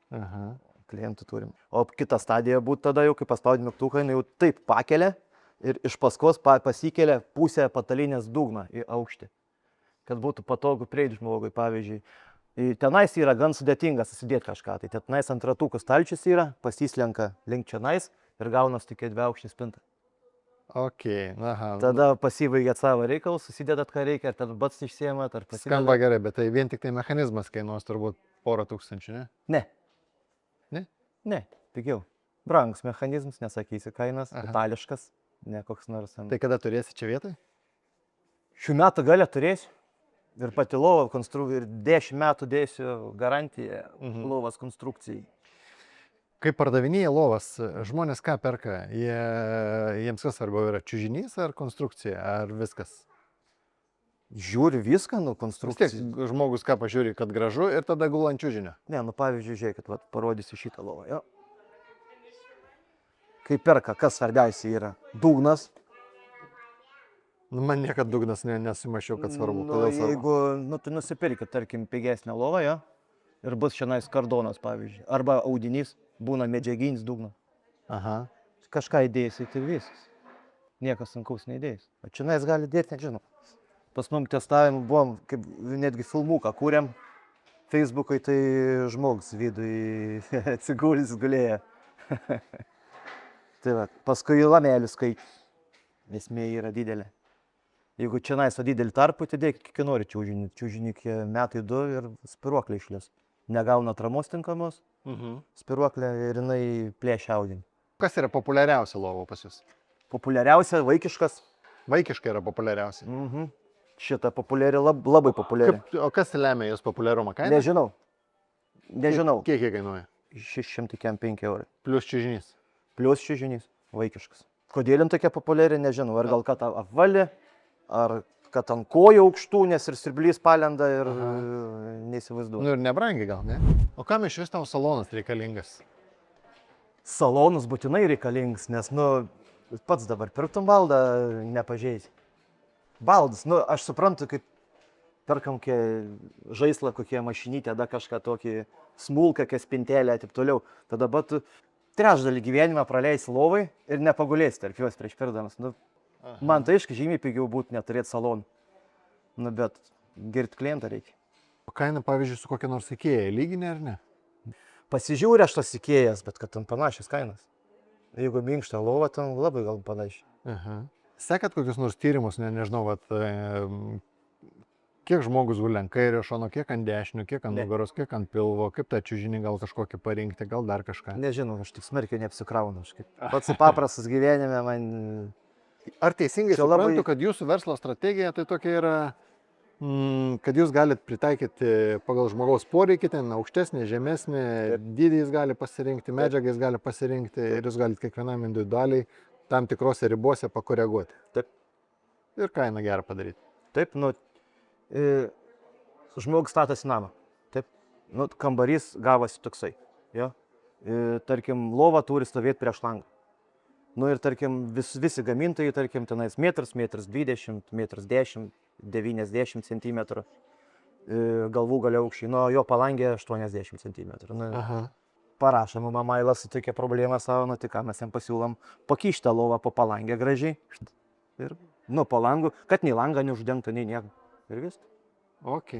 Aha. Klientų turim. O kita stadija būtų tada jau, kai paspaudi mygtuką, jinai jau taip pakelia ir iš paskos pasikelia pusę patalinės dugną į aukštį. Kad būtų patogu prieiti žmogui, pavyzdžiui. Tenais yra gan sudėtinga susidėti kažką. Tai tenais ant ratukų stalčius yra, pasislenka link čionais ir gaunas tokia dviaukštė spinta. Okei, aha. Tada pasibaigėt savo reikalus, susidėdat ką reikia, ar ten pats išsiemat, ar pasidedat. Skamba gerai, bet tai vien tik tai mechanizmas kainuos turbūt 100 000, ne? Ne. Ne? Ne, pigiau. Brangus mechanizmas, nesakysi kainas, itališkas, ne koks nors. Tai kada turėsi čia vietoj? Šių metų galę turėsiu. Ir pati lova konstrukcija, ir 10 metų dėsiu garantiją lovos konstrukcijai. Kai pardavinėja lovas, žmonės ką perka? Jiems kas svarbiau yra čiužinys ar konstrukcija, ar viskas? Žiūri viską, nu, Vis tiek konstrukcija. žmogus ką pažiūri, kad gražu ir tada gula ant čiužinio. Ne, nu pavyzdžiui, žiūrėkit, vat, parodysiu šitą lovą. Jo. Kai perka, kas svarbiausia yra? Dugnas. Nu, man niekada dugnas nesumašiau, kad svarbu. Nu, Kodėl svarbu? jeigu nu, tu nusipirki, tarkim, pigesnę lovą, jo, ir bus šiandien kardonas, pavyzdžiui, arba audinys, būna medžiaginis dugnas. Aha. Kažką įdėjęs ir viskas. Niekas sunkaus neįdėjęs. O čia gali dėti, nežinau. Pas mum testavimų buvom, kaip netgi filmuką kūrėm Facebook'ui, tai žmogus vidui atsigulis gulėjo. Tai va, paskui lamelius, kai esmė yra didelė. Jeigu čia naiso didelį tarpų, tai dėkit kiek nori čiužinį. Čiužinį iki metai 2 ir spiruoklė išlės. Negauna atramos tinkamos, spiruoklė ir jinai plėšia audinį. Kas yra populiariausia lovo pas jūs? Populiariausia vaikiškas. Vaikiškai yra populiariausia. Šita populiari, labai populiari. O kas lemia jos populiarumą? Kaina? Nežinau. Kiek kainuoja? 605 eurų. Plius čiužinys. Plius čiužinys, vaikiškas. Kodėl jin tokia populiari, nežinau. Ar gal kad apvali, ar kad ant kojų aukštų, nes ir sirblys palenda ir neįsivaizduoju. Nu ir nebrangiai gal, ne? O kam iš vis tau salonas reikalingas? Salonus būtinai reikalingas, nes, nu, pats dabar pirktum baldą, nepažeisi. Baldas, nu, aš suprantu, kaip perkam žaislą, kokie mašinytė, tada kažką tokį smulką, kokią spintelę, taip toliau. Tada tu trečdalį gyvenimą praleisi lovai ir nepagulėsi tarp juos prieš pirkdamas. Nu, man tai aišku, žymiai pigiau būtų neturėti salonų. Nu, bet girti klientą reikia. O kaina, pavyzdžiui, su kokia nors Ikėja lyginė ar ne? Pasižiūrė aš tas Ikėjas, bet kad ten panašios kainas. Jeigu minkšta lova, ten labai gal panašiai. Sekat kokius nors tyrimus, nežinau, kiek žmogus guli ant kairio šono, kiek ant dešinio, kiek ant nugaros, kiek ant pilvo, kaip tą čiužinį gal kažkokį parinkti, gal dar kažką. Nežinau, aš tik smarkiai neapsikraunu. Pats paprastas gyvenime man... Ar teisingai suprantu, kad jūsų verslo strategija tai tokia yra, kad jūs galite pritaikyti pagal žmogaus poreikį, ten aukštesnį, žemesnį, dydį jis gali pasirinkti, medžiagą jis gali pasirinkti ir jūs galite kiekvienam individualiai tam tikrose ribose pakoreguoti. Taip. Ir kainą gerą padaryti. Taip, nu, žmogus statosi namą. Taip, nu, kambarys gavosi toksai. Jo. Tarkim, lova turi stovėti prieš langą. Nu ir tarkim, visi gamintojai, tarkim, tenais metras, 1,20 m, 1,10 m, 90 cm. Galvų galia aukščiai, nu, jo palangė 80 cm. Nu, parašo, mamailas su tokia problema savo, nu, tai ką mes jam pasiūlom, pakišti tą lovą po palangę gražiai. Ir, nu, po langų, kad nei langą neuždengtų, nei nieko. Ir viskas. Ok.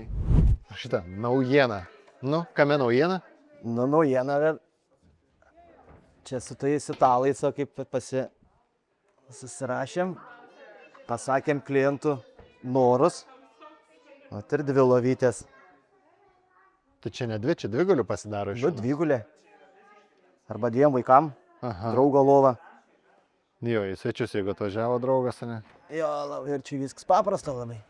Šitą naujieną. Nu, kame naujiena? Nu, naujiena, čia su tais italais, o kaip susirašėm, pasakėm klientų norus, o ir 2 lovytės. Tai čia ne 2, čia 2 galiu pasidaro iš. Nu, 2 gulė. Arba 2 vaikam, draugo lova. Jo, į svečius, jeigu atvažiavo draugas, ne? Jo, ir čia viskas paprasta labai.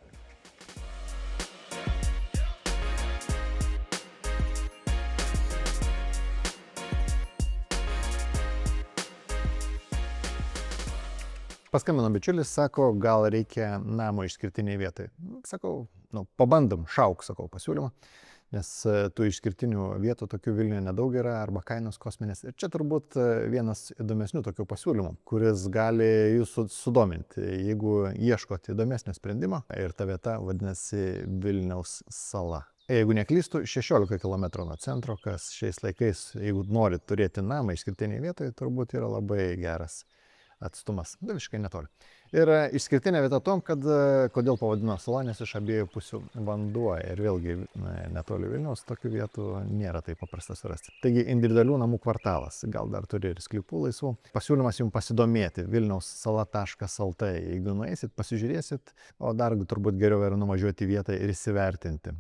Paskambino bičiulis, sako, gal reikia namo išskirtiniai vietai. Sakau, nu, pabandom, šauk, sakau, pasiūlymą, nes tų išskirtinių vietų tokių Vilniuje nedaug yra, arba kainos kosminės. Ir čia turbūt vienas įdomesnių tokių pasiūlymų, kuris gali jūsų sudominti, jeigu ieškote įdomesnio sprendimo. Ir ta vieta vadinasi Vilniaus sala. Jeigu neklystu, 16 km nuo centro, kas šiais laikais, jeigu norit turėti namą išskirtiniai vietai, turbūt yra labai geras atstumas, visiškai netoli. Ir išskirtinė vieta tom, kad kodėl pavadino sala, nes iš abiejų pusių vanduo ir vėlgi netoli Vilniaus tokių vietų nėra taip paprasta surasti. Taigi individualių namų kvartalas, gal dar turi ir sklypų laisvų. Pasiūlymas jums pasidomėti vilniaussala.lt, jeigu nueisit, pasižiūrėsit, o dar turbūt geriau yra nuvažiuoti į vietą ir įsivertinti.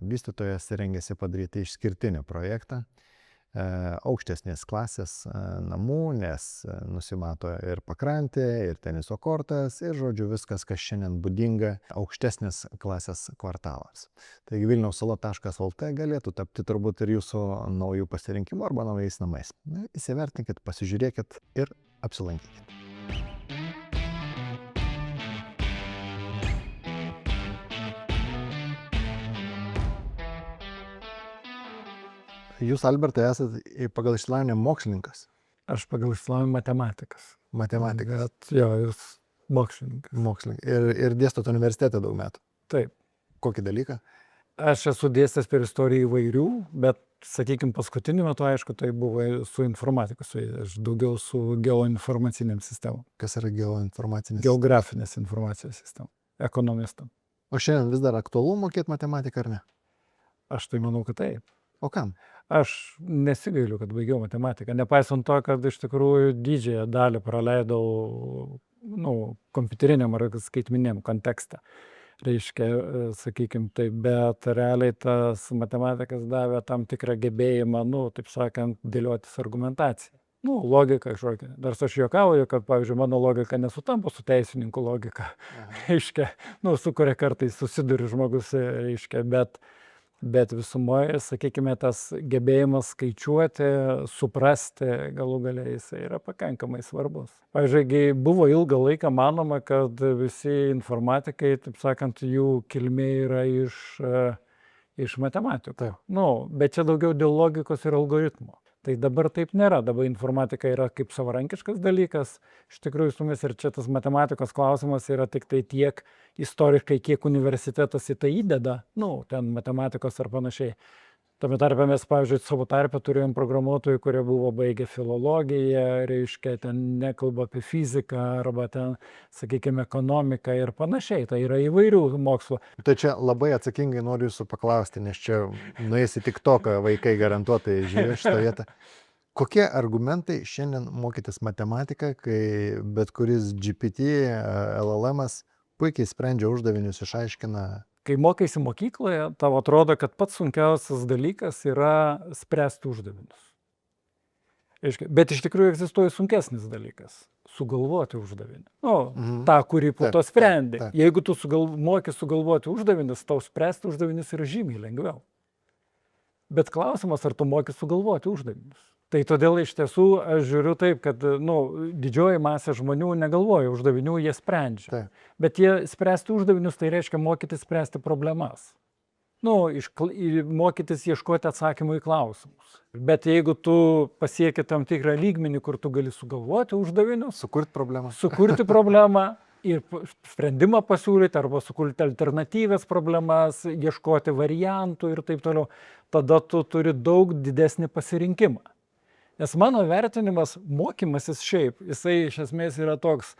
Vystytojas rengiasi padaryti išskirtinį projektą. aukštesnės klasės namų, nes nusimato ir pakrantė, ir teniso kortas, ir žodžiu viskas, kas šiandien būdinga aukštesnės klasės kvartalams. Taigi vilniausala.lt galėtų tapti turbūt ir jūsų naujų pasirinkimų arba naujais namais. Įsivertinkit, pasižiūrėkit ir apsilankykit. Jūs, Albertai, esate pagal išsilavinimą mokslininkas. Aš pagal išsilavinimą matematikas. Matematikas. Bet jo, jūs mokslininkas. Mokslininkas. Ir dėstot universitete daug metų. Taip. Kokį dalyką? Aš esu dėstęs per istoriją įvairių, bet, sakykime, paskutiniu metu, aišku, tai buvo su informatika, aš daugiau su geoinformaciniam sistemom. Kas yra geoinformacinis? Geografinės informacijos sistema. Ekonomistam. O šiandien vis dar aktualu mokėti matematiką ar ne? Aš tai manau, kad taip. O kam? Aš nesigailiu, kad baigiau matematiką, nepaisant to, kad iš tikrųjų didžiąją dalį praleidau kompiuteriniam ar skaitminiam kontekste. Reiškia, sakykime, taip, bet realiai tas matematikas davė tam tikrą gebėjimą, taip sakant, dėliotis argumentaciją. Logika kažkokia. Nors aš juokauju, kad, pavyzdžiui, mano logika nesutampa su teisininkų logika. Reiškia, su kuria kartais susiduri žmogus, reiškia, bet visumoje, sakykime, tas gebėjimas skaičiuoti, suprasti galų gale jisai yra pakankamai svarbus. Pavyzdžiui, buvo ilgą laiką manoma, kad visi informatikai, taip sakant, jų kilmė yra iš matematikų. Bet čia daugiau dėl logikos ir algoritmų. Tai dabar taip nėra, dabar informatika yra kaip savarankiškas dalykas, iš tikrųjų sumis ir čia tas matematikos klausimas yra tik tai tiek istoriškai, kiek universitetas į tai įdeda, ten matematikos ar panašiai. Tame tarpe mes, pavyzdžiui, savo tarpe turėjom programuotojų, kurie buvo baigę filologiją, reiškia, ten nekalba apie fiziką arba ten, sakykime, ekonomiką ir panašiai, tai yra įvairių mokslų. Tai čia labai atsakingai noriu jūsų paklausti, nes čia nueisi tik to, ką vaikai garantuotai žiūrės šitą vietą. Kokie argumentai šiandien mokytis matematiką, kai bet kuris GPT, LLM'as puikiai sprendžia uždavinius, išaiškina? Kai mokaisi mokykloje, tau atrodo, kad pats sunkiausias dalykas yra spręsti uždavinius. Bet iš tikrųjų egzistuoja sunkesnis dalykas – sugalvoti uždavinį. Ta, kurį po to sprendi. Jeigu tu moki sugalvoti uždavinius, tau spręsti uždavinius yra žymiai lengviau. Bet klausimas, ar tu moki sugalvoti uždavinius. Tai todėl iš tiesų aš žiūriu taip, kad didžioji masė žmonių negalvoja uždavinių, jie sprendžia. Bet jie spręsti uždavinius, tai reiškia mokytis spręsti problemas. Mokytis ieškoti atsakymų į klausimus. Bet jeigu tu pasieki tam tikrą lygmenį, kur tu gali sugalvoti uždavinius, sukurti problemą ir sprendimą pasiūlyti arba sukurti alternatyvės problemas, ieškoti variantų ir taip toliau, tada tu turi daug didesnį pasirinkimą. Nes mano vertinimas, mokymasis šiaip, jisai iš esmės yra toks,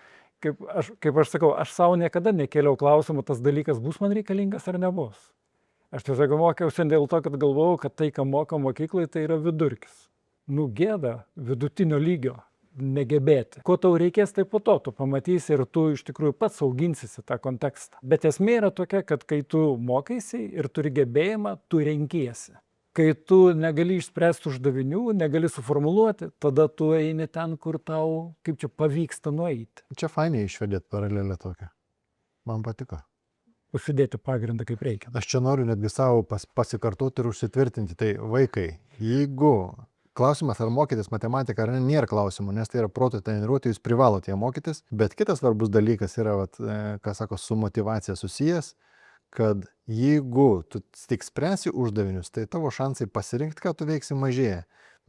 kaip aš sakau, aš savo niekada nekėliau klausimų, tas dalykas bus man reikalingas ar nebus. Aš tiesiog mokiausi dėl to, kad galvojau, kad tai, ką moka mokyklai, tai yra vidurkis. Gėda vidutinio lygio negebėti. Ko tau reikės, tai po to tu pamatysi ir tu iš tikrųjų pats auginsiesi tą kontekstą. Bet esmė yra tokia, kad kai tu mokaisi ir turi gebėjimą, tu renkiesi. Kai tu negali išspręsti uždavinių, negali suformuluoti, tada tu eini ten, kur tau, kaip čia, pavyksta nueiti. Čia fainiai išvedėt paralelę tokią. Man patiko. Užsidėti pagrindą kaip reikia. Aš čia noriu netgi savo pasikartoti ir užsitvirtinti. Tai vaikai, jeigu klausimas, ar mokytis matematiką, ar nėra klausimų, nes tai yra proto treniruotė, jūs privalote ją mokytis. Bet kitas svarbus dalykas yra, ką sako, su motyvacija susijęs, kad jeigu tu tik spręsi uždavinius, tai tavo šansai pasirinkti, ką tu veiksi, mažėja.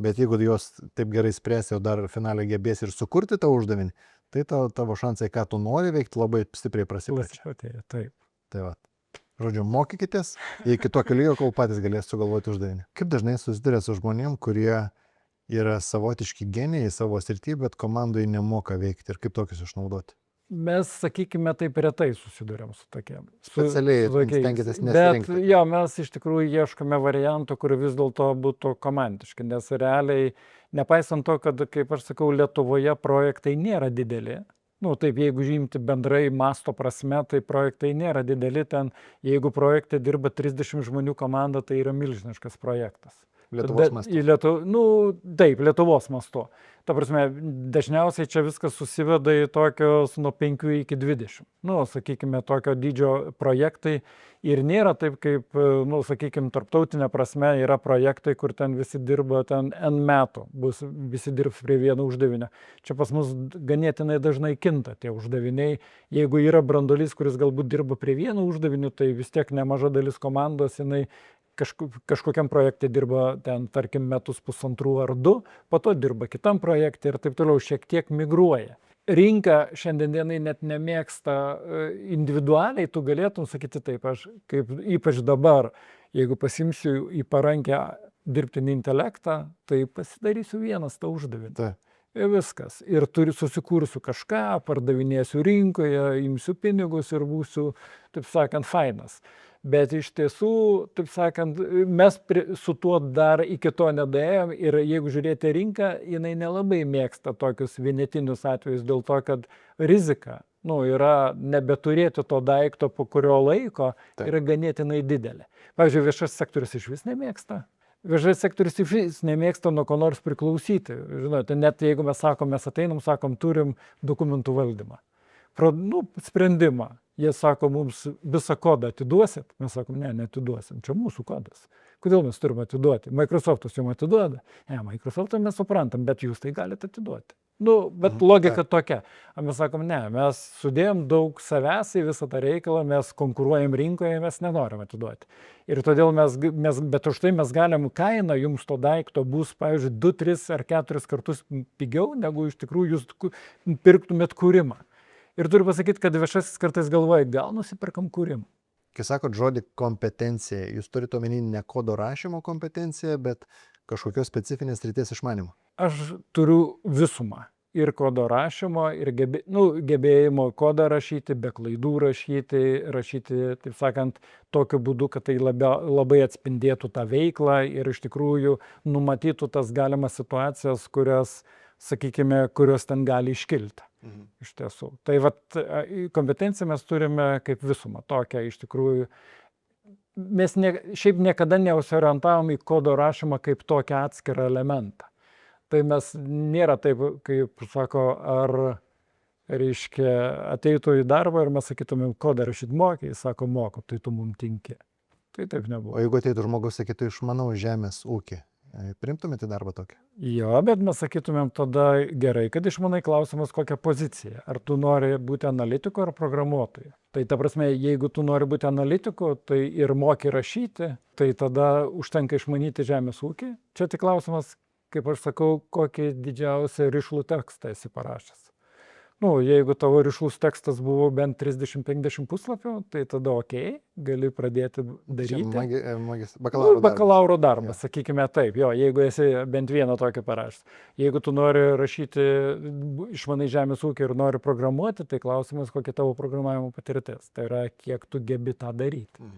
Bet jeigu juos taip gerai spręsi, o dar finaliai gebėsi ir sukurti tą uždavinį, tai tavo šansai, ką tu nori veikti, labai stipriai prasiplečia. Taip. Tai va. Žodžiu, mokykitės iki tokio lygio, kol patys galės sugalvoti uždavinį. Kaip dažnai susiduria su žmonėm, kurie yra savotiški genijai savo srityje, bet komandai nemoka veikti ir kaip tokius išnaudoti? Mes, sakykime, taip retai susiduriam su tokiem. Specialiai stengiatės nesirinkti. Bet jo, mes iš tikrųjų ieškome variantų, kur vis dėlto būtų komandiški, nes realiai, nepaisant to, kad, kaip aš sakau, Lietuvoje projektai nėra dideli. Taip, jeigu žymti bendrai masto prasme, tai projektai nėra dideli, ten, jeigu projekte dirba 30 žmonių komanda, tai yra milžiniškas projektas. Lietuvos mastu. Taip, Lietuvos mastu. Ta prasme, dažniausiai čia viskas susiveda į tokios nuo 5 iki 20. Sakykime, tokio dydžio projektai ir nėra taip, kaip, sakykime, tarptautinė prasme yra projektai, kur ten visi dirba ten N metų, visi dirbs prie vieno uždavinio. Čia pas mus ganėtinai dažnai kinta tie uždaviniai. Jeigu yra branduolys, kuris galbūt dirba prie vieno uždavinio, tai vis tiek nemaža dalis komandos, jinai kažkokiam projekte dirba ten, tarkim, metus 1,5 ar 2, po to dirba kitam projekte ir taip toliau, šiek tiek migruoja. Rinka šiandienai net nemėgsta individualiai, tu galėtum sakyti taip, aš kaip ypač dabar, jeigu pasimsiu į parankę dirbtinį intelektą, tai pasidarysiu vienas tą uždavinį. Tai. Ir viskas. Ir susikursiu kažką, pardavinėsiu rinkoje, imsiu pinigus ir būsiu, taip sakant, fainas. Bet iš tiesų, taip sakant, mes su tuo dar iki to nedaėjom ir jeigu žiūrėti rinką, jinai nelabai mėgsta tokius vienetinius atvejus dėl to, kad rizika, yra nebeturėti to daikto po kurio laiko yra ganėtinai didelė. Pavyzdžiui, viešas sektorius iš vis nemėgsta. Viešas sektorius iš vis nemėgsta nuo ko nors priklausyti. Žinote, net jeigu mes ateinam, turim dokumentų valdymą. Sprendimą. Jie sako, mums visą kodą atiduosit? Mes sakom, ne, neatiduosim. Čia mūsų kodas. Kodėl mes turime atiduoti? Microsoftas jums atiduoda. Ne, Microsoftą mes suprantam, bet jūs tai galite atiduoti. Bet logika tokia. O mes sakom, ne, mes sudėjom daug savęs į visą tą reikalą, mes konkuruojam rinkoje, mes nenorim atiduoti. Ir todėl bet už tai mes galim, kaina jums to daikto bus, pavyzdžiui, 2, 3 ar 4 kartus pigiau, negu iš tikrųjų jūs pirktumėt kūrimą. Ir turiu pasakyti, kad viešasis kartais galvoja, gal nusipirkam kūrimą. Kai sakot žodį kompetencija, jūs turite omeny ne kodo rašymo kompetenciją, bet kažkokios specifinės srities išmanymą? Aš turiu visumą. Ir kodo rašymo, ir gebėjimo kodą rašyti, be klaidų rašyti, taip sakant, tokiu būdu, kad tai labai atspindėtų tą veiklą ir iš tikrųjų numatytų tas galimas situacijas, kurios ten gali iškilti. Iš tiesų. Tai kompetenciją mes turime kaip visumą tokią iš tikrųjų. Mes šiaip niekada neorientavom į kodo rašymą kaip tokią atskirą elementą. Tai mes nėra taip, kaip sako, ar ateitų į darbą ir mes sakytumėm, kodą rašyti mokai, jis sako, moku, tai tu mum tinki. Tai taip nebuvo. O jeigu ateitų žmogus, sakytų, išmanau žemės ūkį, priimtumėte darbą tokį? Jo, bet mes sakytumėm tada gerai, kad išmanai klausimas kokią poziciją. Ar tu nori būti analitiku ar programuotoju. Tai ta prasme, jeigu tu nori būti analitiku, tai ir moki rašyti, tai tada užtenka išmanyti žemės ūkį. Čia tik klausimas, kaip aš sakau, kokį didžiausią rišlų tekstą esi parašęs. Jeigu tavo rišlus tekstas buvo bent 30-50 puslapių, tai tada gali pradėti daryti. Bakalauro darbas, sakykime taip. Jo, jeigu esi bent vieną tokį parašęs. Jeigu tu nori rašyti, išmanai žemės ūkį ir nori programuoti, tai klausimas, kokia tavo programavimo patirtis. Tai yra, kiek tu gebi tą daryti.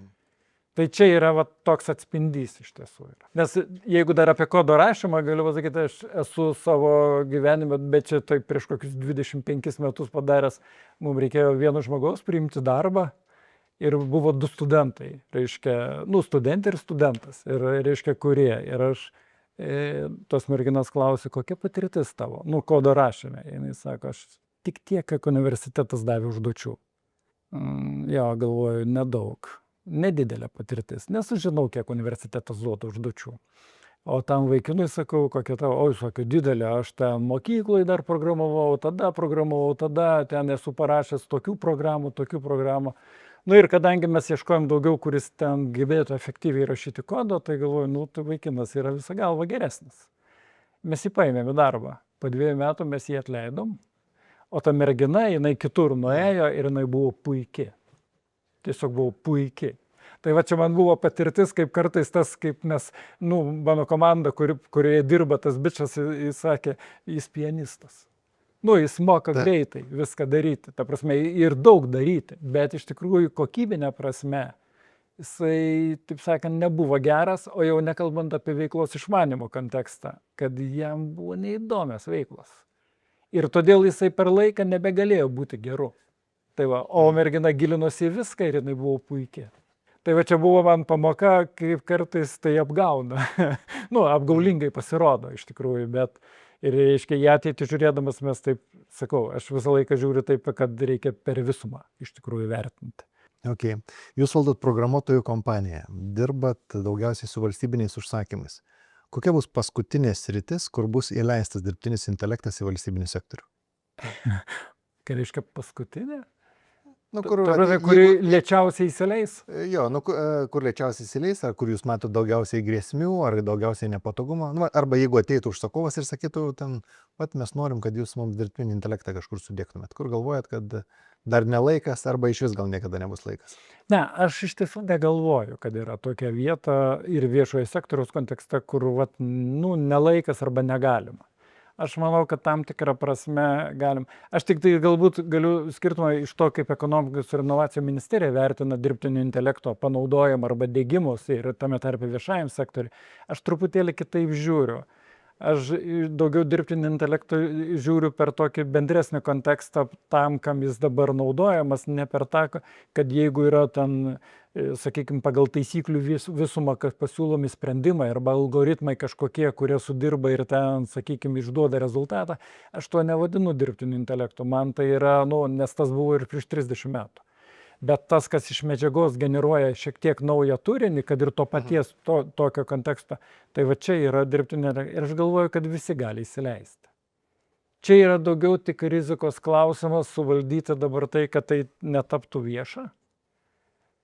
Tai čia yra toks atspindys iš tiesų. Nes jeigu dar apie kodo rašymą, galiu pasakyti, aš esu savo gyvenime, bet čia tai prieš kokius 25 metus padaręs, mums reikėjo vieno žmogaus priimti darbą ir buvo 2 studentai. Studentė ir studentas. Ir kurie. Ir aš tos merginos klausiu, kokia patirtis tavo? Kodo rašyme. Jis sako, aš tik tiek, kiek universitetas davė užduočių. Jo, galvoju, nedaug. Nedidelė patirtis, nes aš žinau, kiek universitetas duoda užduočių. O tam vaikinui sakau, kokia tavo, sakau, didelė, aš ten mokykloje dar programavau, tada ten esu parašęs tokių programų. Ir kadangi mes ieškojom daugiau, kuris ten gebėtų efektyviai rašyti kodą, tai galvoju, tai vaikinas yra visą galvą geresnis. Mes jį paėmėm į darbą. Po 2 metų mes jį atleidom, o ta mergina, jinai kitur nuėjo ir jinai buvo puiki. Tiesiog buvo puikiai. Tai čia man buvo patirtis, kaip kartais tas, kaip mes, mano komanda, kurioje dirba tas bičas, jis sakė, jis pianistas. Jis moka greitai viską daryti, ta prasme, ir daug daryti, bet iš tikrųjų kokybinė prasme, jisai, taip sakant, nebuvo geras, o jau nekalbant apie veiklos išmanimo kontekstą, kad jam buvo neįdomios veiklos. Ir todėl jisai per laiką nebegalėjo būti geru. Tai o mergina gilinosi į viską ir jinai buvo puikiai. Tai va čia buvo man pamoka, kaip kartais tai apgauna. Nu, apgaulingai pasirodo iš tikrųjų, bet ir reiškia, į ateitį žiūrėdamas mes taip, sakau, aš visą laiką žiūriu taip, kad reikia per visumą iš tikrųjų vertinti. Okay. Jūs valdot programuotojų kompaniją, dirbat daugiausiai su valstybiniais užsakymais. Kokia bus paskutinė sritis, kur bus įleistas dirbtinis intelektas į valstybinį sektorių? Ką reiškia paskutinė? Nu, kur, kuri lėčiausiai įsileis? Jo, nu, kur lėčiausiai įsileis, ar kur jūs matote daugiausiai grėsmių, ar daugiausiai nepatogumo, nu, arba jeigu ateitų užsakovas ir sakytų, ten, mes norim, kad jūs mums dirbtinį intelektą kažkur sudėktumėt, kur galvojat, kad dar nelaikas, arba iš vis gal niekada nebus laikas? Ne, aš iš tiesų negalvoju, kad yra tokia vieta ir viešojo sektoriaus kontekste, kur nelaikas arba negalima. Aš manau, kad tam tikrą prasme galim. Aš tik tai galbūt galiu skirtumą iš to, kaip ekonomikos ir inovacijų ministerija vertina dirbtinio intelekto panaudojimą arba diegimus ir tame tarpe viešajam sektoriui. Aš truputėlį kitaip žiūriu. Aš daugiau dirbtinį intelektą žiūriu per tokį bendresnį kontekstą tam, kam jis dabar naudojamas, ne per tą, kad jeigu yra ten, sakykime, pagal taisyklių visumą pasiūlomi sprendimai arba algoritmai kažkokie, kurie sudirba ir ten, sakykime, išduoda rezultatą, aš to nevadinu dirbtiniu intelektu. Man tai yra, nes tas buvo ir prieš 30 metų. Bet tas, kas iš medžiagos generuoja šiek tiek naują turinį, kad ir to paties tokio konteksto, tai va čia yra dirbtinė. Ir aš galvoju, kad visi gali įsileisti. Čia yra daugiau tik rizikos klausimas suvaldyti dabar tai, kad tai netaptų vieša.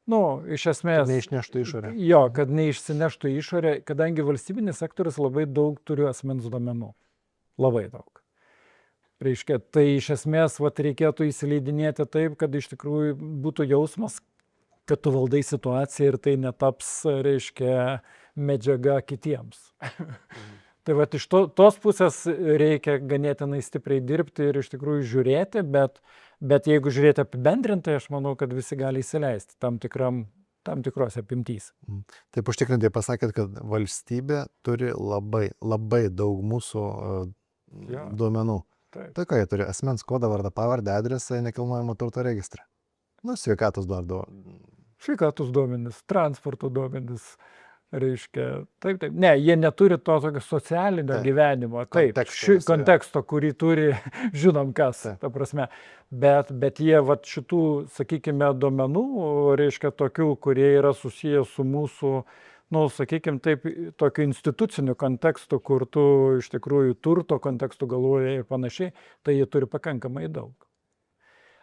Iš esmės. Kad neišneštų išorę. Jo, kad neišsineštų išorę, kadangi valstybinis sektorius labai daug turi asmens duomenų. Labai daug. Reiškia, tai iš esmės reikėtų įsileidinėti taip, kad iš tikrųjų būtų jausmas, kad tu valdai situaciją ir tai netaps, reiškia, medžiaga kitiems. Tai iš tos pusės reikia ganėtinai stipriai dirbti ir iš tikrųjų žiūrėti, bet jeigu žiūrėti apibendrintai, aš manau, kad visi gali įsileisti tam tikros apimtys. Taip užtikrintai pasakėt, kad valstybė turi labai, labai daug mūsų duomenų. Tai ką jie turi? Asmens kodą, vardą, pavardę, adresą, nekilnojamo turto registrą. Sveikatos duomenys. Sveikatos duomenys, transporto duomenys, reiškia, taip. Ne, jie neturi to tokio socialinio gyvenimo, taip, konteksto, kurį turi, žinom kas, ta prasme. Bet jie šitų, sakykime, duomenų, reiškia tokių, kurie yra susiję su mūsų, sakykime, taip, tokiu instituciniu kontekstu, kur tu iš tikrųjų turto kontekstų galvoji ir panašiai, tai jie turi pakankamai daug.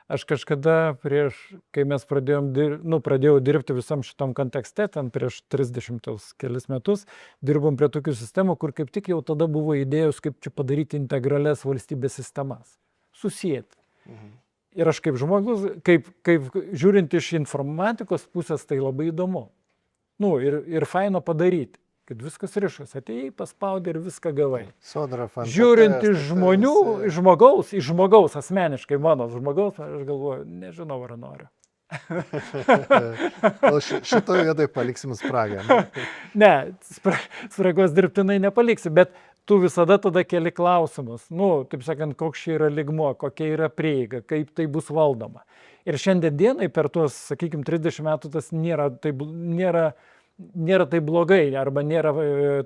Aš kažkada kai mes pradėjau dirbti visam šitam kontekste, ten prieš 30 kelis metus, dirbom prie tokių sistemų, kur kaip tik jau tada buvo idėjos, kaip čia padaryti integrales valstybės sistemas. Susijęti. Ir aš kaip žmogus, kaip žiūrint iš informatikos pusės, tai labai įdomu. Ir faino padaryti, kad viskas rišas, atėjai, paspaudė ir viską gavai. Žiūrint iš žmogaus, asmeniškai mano žmogaus, aš galvoju, nežinau, ar noriu. Šitoje vietoje paliksim spragą. Ne, spragos dirbtinai nepaliksi, bet tu visada tada keli klausimus. Taip sakant, koks čia yra lygmuo, kokia yra prieiga, kaip tai bus valdoma. Ir šiandien dienai per tuos, sakykime, 30 metų tas nėra taip blogai, arba nėra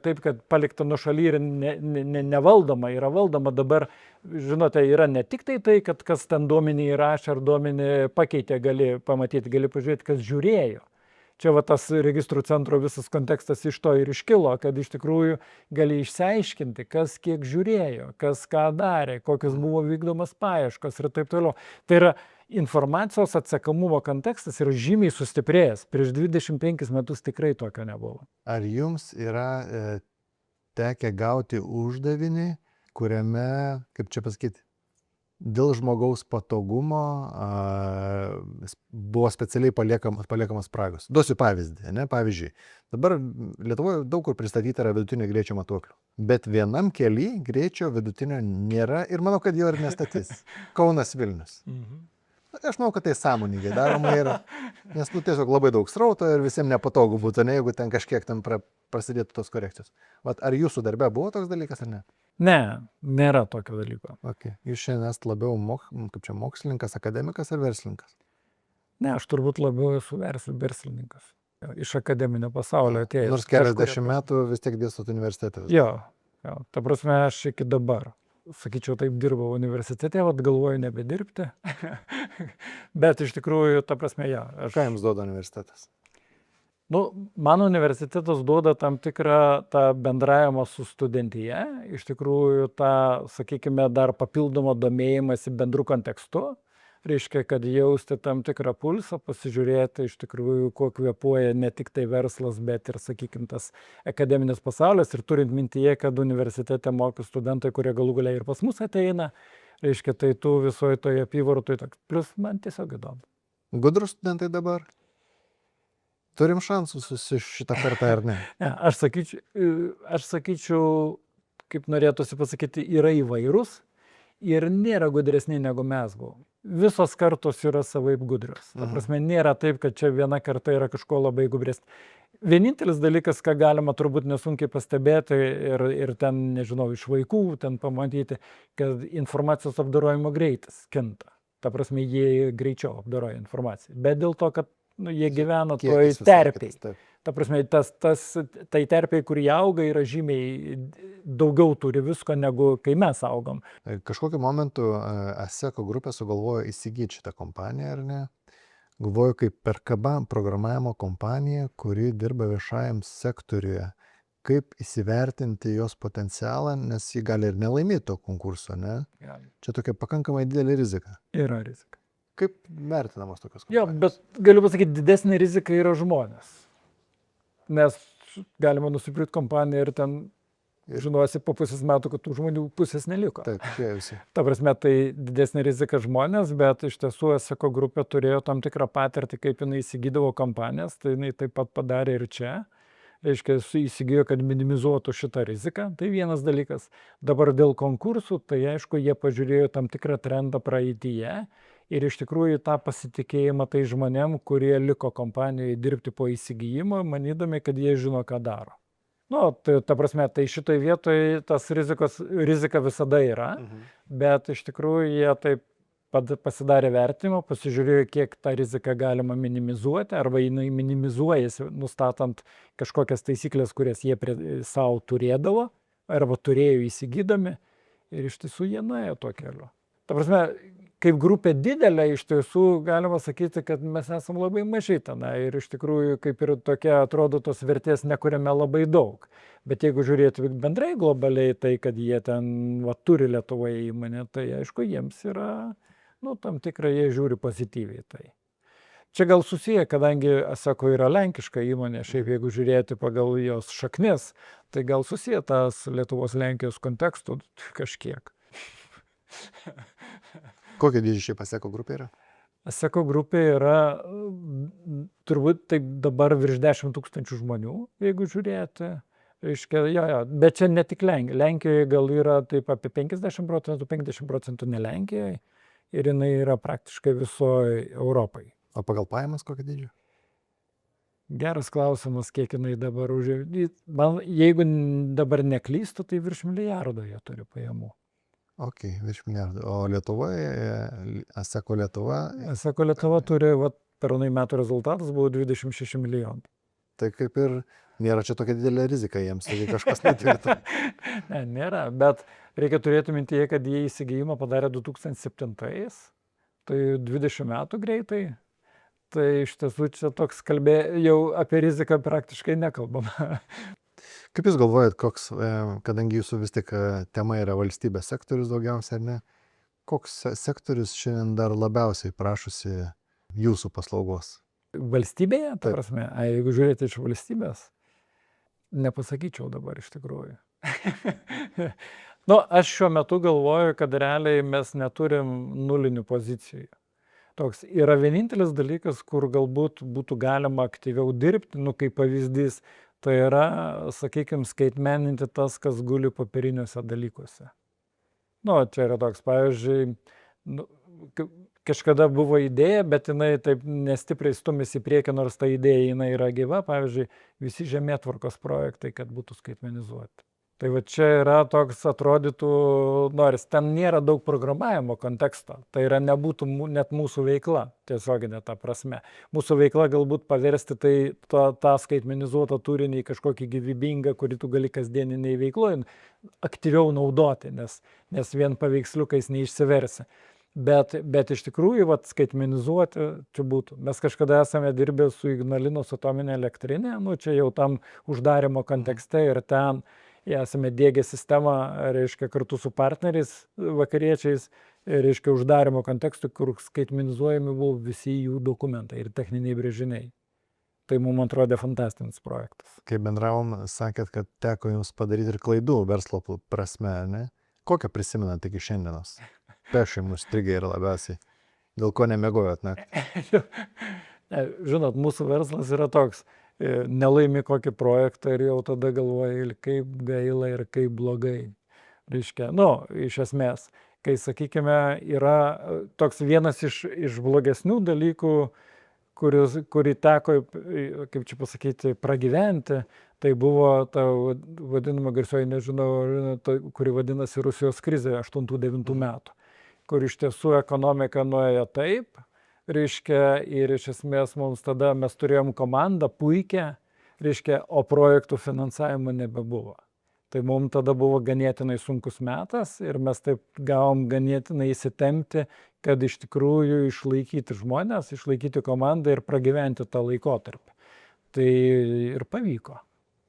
taip, kad palikta nuošaly ir nevaldoma, yra valdoma. Dabar, žinote, yra ne tik tai, kad kas ten duomenį įrašė ar duomenį pakeitė, gali pamatyti, gali pažiūrėti, kas žiūrėjo. Čia tas registrų centro visas kontekstas iš to ir iškilo, kad iš tikrųjų gali išsiaiškinti, kas kiek žiūrėjo, kas ką darė, kokios buvo vykdomas paieškos ir taip toliau. Tai yra informacijos atsekamumo kontekstas yra žymiai sustiprėjęs. Prieš 25 metus tikrai tokio nebuvo. Ar jums yra tekę gauti uždavinį, kuriame, kaip čia pasakyti, dėl žmogaus patogumo buvo specialiai paliekamas spragos? Duosiu pavyzdį. Pavyzdžiui, dabar Lietuvoje daug kur pristatyta yra vidutinio greičio matuoklių. Bet vienam kely greičio vidutinio nėra ir manau, kad jo ir nestatys. Kaunas Vilnius. Aš manau, kad tai sąmoningai daroma yra, nes tiesiog labai daug srauto ir visiems nepatogu būtų, jeigu ten kažkiek ten prasidėtų tos korekcijos. Ar jūsų darbe buvo toks dalykas ar ne? Ne, nėra tokio dalyko. Okay. Jūs šiandien esate labiau mokslininkas, akademikas ar verslininkas? Ne, aš turbūt labiau esu verslininkas. iš akademinio pasaulio atėjęs. Nors keliasdešimt metų vis tiek dėstot universitete. Jo, ta prasme, aš iki dabar, sakyčiau, taip dirbau universitete, vat galvoju nebedirbti. Bet iš tikrųjų, ta prasme, Ką jums duoda universitetas? Mano universitetas duoda tam tikrą tą bendravimą su studentija, iš tikrųjų tą, sakykime, dar papildomą domėjimąsi bendru kontekstu, reiškia, kad jausti tam tikrą pulsą, pasižiūrėti iš tikrųjų, kuo kvėpuoja ne tik tai verslas, bet ir, sakykime, tas akademinis pasaulis ir turint mintyje, kad universitete moka studentai, kurie galų galiai ir pas mus ateina, reiškia, tai tu visoje toje apyvartoje, plus man tiesiog įdomu. Gudrus studentai dabar? Turim šansus šitą kartą ar ne? Ne, aš sakyčiau, kaip norėtųsi pasakyti, yra įvairūs ir nėra gudresni negu mes buvom. Visos kartos yra savaip gudrios. Ta prasme, nėra taip, kad čia viena karta yra kažko labai gudresnė. Vienintelis dalykas, ką galima turbūt nesunkiai pastebėti ir ten, nežinau, iš vaikų ten pamatyti, kad informacijos apdorojimo greitis kinta. Ta prasme, jie greičiau apdoroja informaciją. Bet dėl to, kad jie gyvena toj terpėj. Ta prasme, tai terpėj, kur jie auga, yra žymiai daugiau turi visko, negu kai mes augom. Kažkokiu momentu Asseco grupė sugalvojo įsigyti šitą kompaniją, ar ne? Galvoju, kaip perkaba programavimo kompanija, kuri dirba viešajam sektoriuje. Kaip įsivertinti jos potencialą, nes jį gali ir nelaimėti to konkurso, ne? Gali. Čia tokia pakankamai didelė rizika. Yra rizika. Kaip vertinamos tokios Jo, kompanijos? bet galiu pasakyti, didesnė rizika yra žmonės. Nes galima nusipirkti kompaniją ir ten žinosi po pusės metų, kad tų žmonių pusės neliko. Taip, čia visi. Ta prasme, tai didesnė rizika žmonės, bet iš tiesų Asseco grupė turėjo tam tikrą patirtį, kaip jinai įsigydavo kompanijas, tai jinai taip pat padarė ir čia. Reiškia, įsigijo, kad minimizuotų šitą riziką. Tai vienas dalykas. Dabar dėl konkursų, tai aišku, jie pažiūrėjo tam tikrą trendą praeityje ir iš tikrųjų tą pasitikėjimą tai žmonėm, kurie liko kompanijoje dirbti po įsigijimo, manydami, kad jie žino, ką daro. Tai ta prasme, tai šitoj vietoje tas rizika visada yra, bet iš tikrųjų jie taip pasidarė vertimą, pasižiūrėjo, kiek tą riziką galima minimizuoti, arba jinai minimizuojasi, nustatant kažkokias taisyklės, kurias jie savo turėdavo, arba turėjo įsigydami, ir iš tiesų jie nuėjo tuo keliu. Ta prasme, kaip grupė didelė, iš tiesų galima sakyti, kad mes esam labai mažai tenai ir iš tikrųjų kaip ir tokia atrodo tos vertės nekuriame labai daug. Bet jeigu žiūrėti bendrai globaliai, tai kad jie ten turi Lietuvoje įmonę, tai aišku, jiems yra, tam tikrai jie žiūri pozityviai tai. Čia gal susiję, kadangi Asseco yra lenkiška įmonė, šiaip jeigu žiūrėti pagal jos šaknis, tai gal susiję tas Lietuvos-Lenkijos kontekstų kažkiek. Kokia dydžio šiaip Asseco grupė yra? Asseco grupė yra turbūt taip dabar virš 10 000 žmonių, jeigu žiūrėti. Reiškia, bet čia ne tik Lenkija. Lenkijoje gal yra taip apie 50% ne Lenkijoje ir jinai yra praktiškai visoje Europai. O pagal pajamas kokio dydžio? Geras klausimas, kiek jinai dabar jeigu dabar neklystu, tai virš milijardo jie turi pajamų. Ok, virš milijardo. O Lietuvoje, Asseco Lietuva? Asseco Lietuva turi, pernai metų rezultatas buvo 26 milijonų. Tai kaip ir nėra čia tokia didelė rizika jiems, taigi kažkas netvirtų. Ne, nėra, bet reikia turėti mintyje, kad jie įsigijimą padarė 2007, tai 20 metų greitai. Tai iš tiesų čia toks jau apie riziką praktiškai nekalbama. Kaip Jūs galvojat, kadangi Jūsų vis tik tema yra valstybės sektorius daugiausia, ar ne, koks sektorius šiandien dar labiausiai prašosi Jūsų paslaugos? Valstybėje, ta prasme, jeigu žiūrėti iš valstybės, nepasakyčiau dabar iš tikrųjų. Aš šiuo metu galvoju, kad realiai mes neturim nulinių pozicijų. Toks yra vienintelis dalykas, kur galbūt būtų galima aktyviau dirbti, kaip pavyzdys, tai yra, sakykime, skaitmeninti tas, kas guli popieriniuose dalykuose. Čia yra toks, pavyzdžiui, kažkada buvo idėja, bet jinai taip nestipriai stumėsi į priekį, nors ta idėja jinai yra gyva, pavyzdžiui, visi žemėtvarkos projektai, kad būtų skaitmenizuoti. Tai va čia yra toks atrodytų, ten nėra daug programavimo konteksto, tai yra nebūtų net mūsų veikla, tiesioginė ta prasme. Mūsų veikla galbūt paversti tą skaitmenizuotą turinį į kažkokį gyvybingą, kurį tu gali kasdieniniai veikloje aktyviau naudoti, nes vien paveiksliukais neišsiversi. Bet iš tikrųjų, skaitmenizuoti čia būtų. Mes kažkada esame dirbę su Ignalinos atominė elektrinė, čia jau tam uždarimo kontekste ir ten esame dėgę sistemą, reiškia, kartu su partneriais vakariečiais, reiškia, uždarimo kontekstu, kur skaitmenizuojami buvo visi jų dokumentai ir techniniai brėžiniai. Tai mums atrodė fantastinis projektas. Kai bendravom, sakėt, kad teko jums padaryti ir klaidų verslo prasme, ne? Kokią prisimenat iki šiandienos? Pešai mus strigė ir labiausiai. Dėl ko nemegojot naktį? Žinot, mūsų verslas yra toks. Nelaimi kokį projektą ir jau tada galvoji, kaip gaila ir kaip blogai. Reiškia, iš esmės, kai, sakykime, yra toks vienas iš blogesnių dalykų, kurį teko, kaip čia pasakyti, pragyventi, tai buvo ta vadinama garsioji, nežinau, kuri vadinasi Rusijos krizė 8-9 metų, kur iš tiesų ekonomika nuėjo taip, reiškia, ir iš esmės mums tada mes turėjom komandą puikią, reiškia, o projektų finansavimo nebebuvo. Tai mums tada buvo ganėtinai sunkus metas ir mes taip gavom ganėtinai įsitempti, kad iš tikrųjų išlaikyti žmonės, išlaikyti komandą ir pragyventi tą laikotarpį. Tai ir pavyko.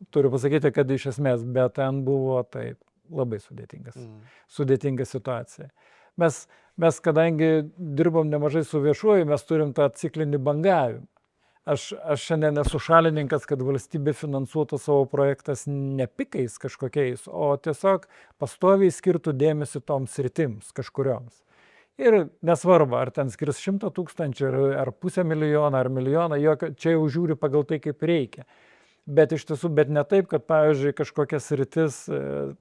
Turiu pasakyti, kad iš esmės, bet ten buvo taip labai sudėtinga situacija. Mes kadangi dirbom nemažai su viešuoju, mes turim tą ciklinį bangavimą. Aš šiandien esu šalininkas, kad valstybė finansuotų savo projektas ne pikais kažkokiais, o tiesiog pastoviai skirtų dėmesį toms sritims kažkurioms. Ir nesvarbu, ar ten skirs 100 000, ar 500 000, ar milijoną, čia jau žiūri pagal tai, kaip reikia. Bet iš tiesų, ne taip, kad, pavyzdžiui, kažkokia sritis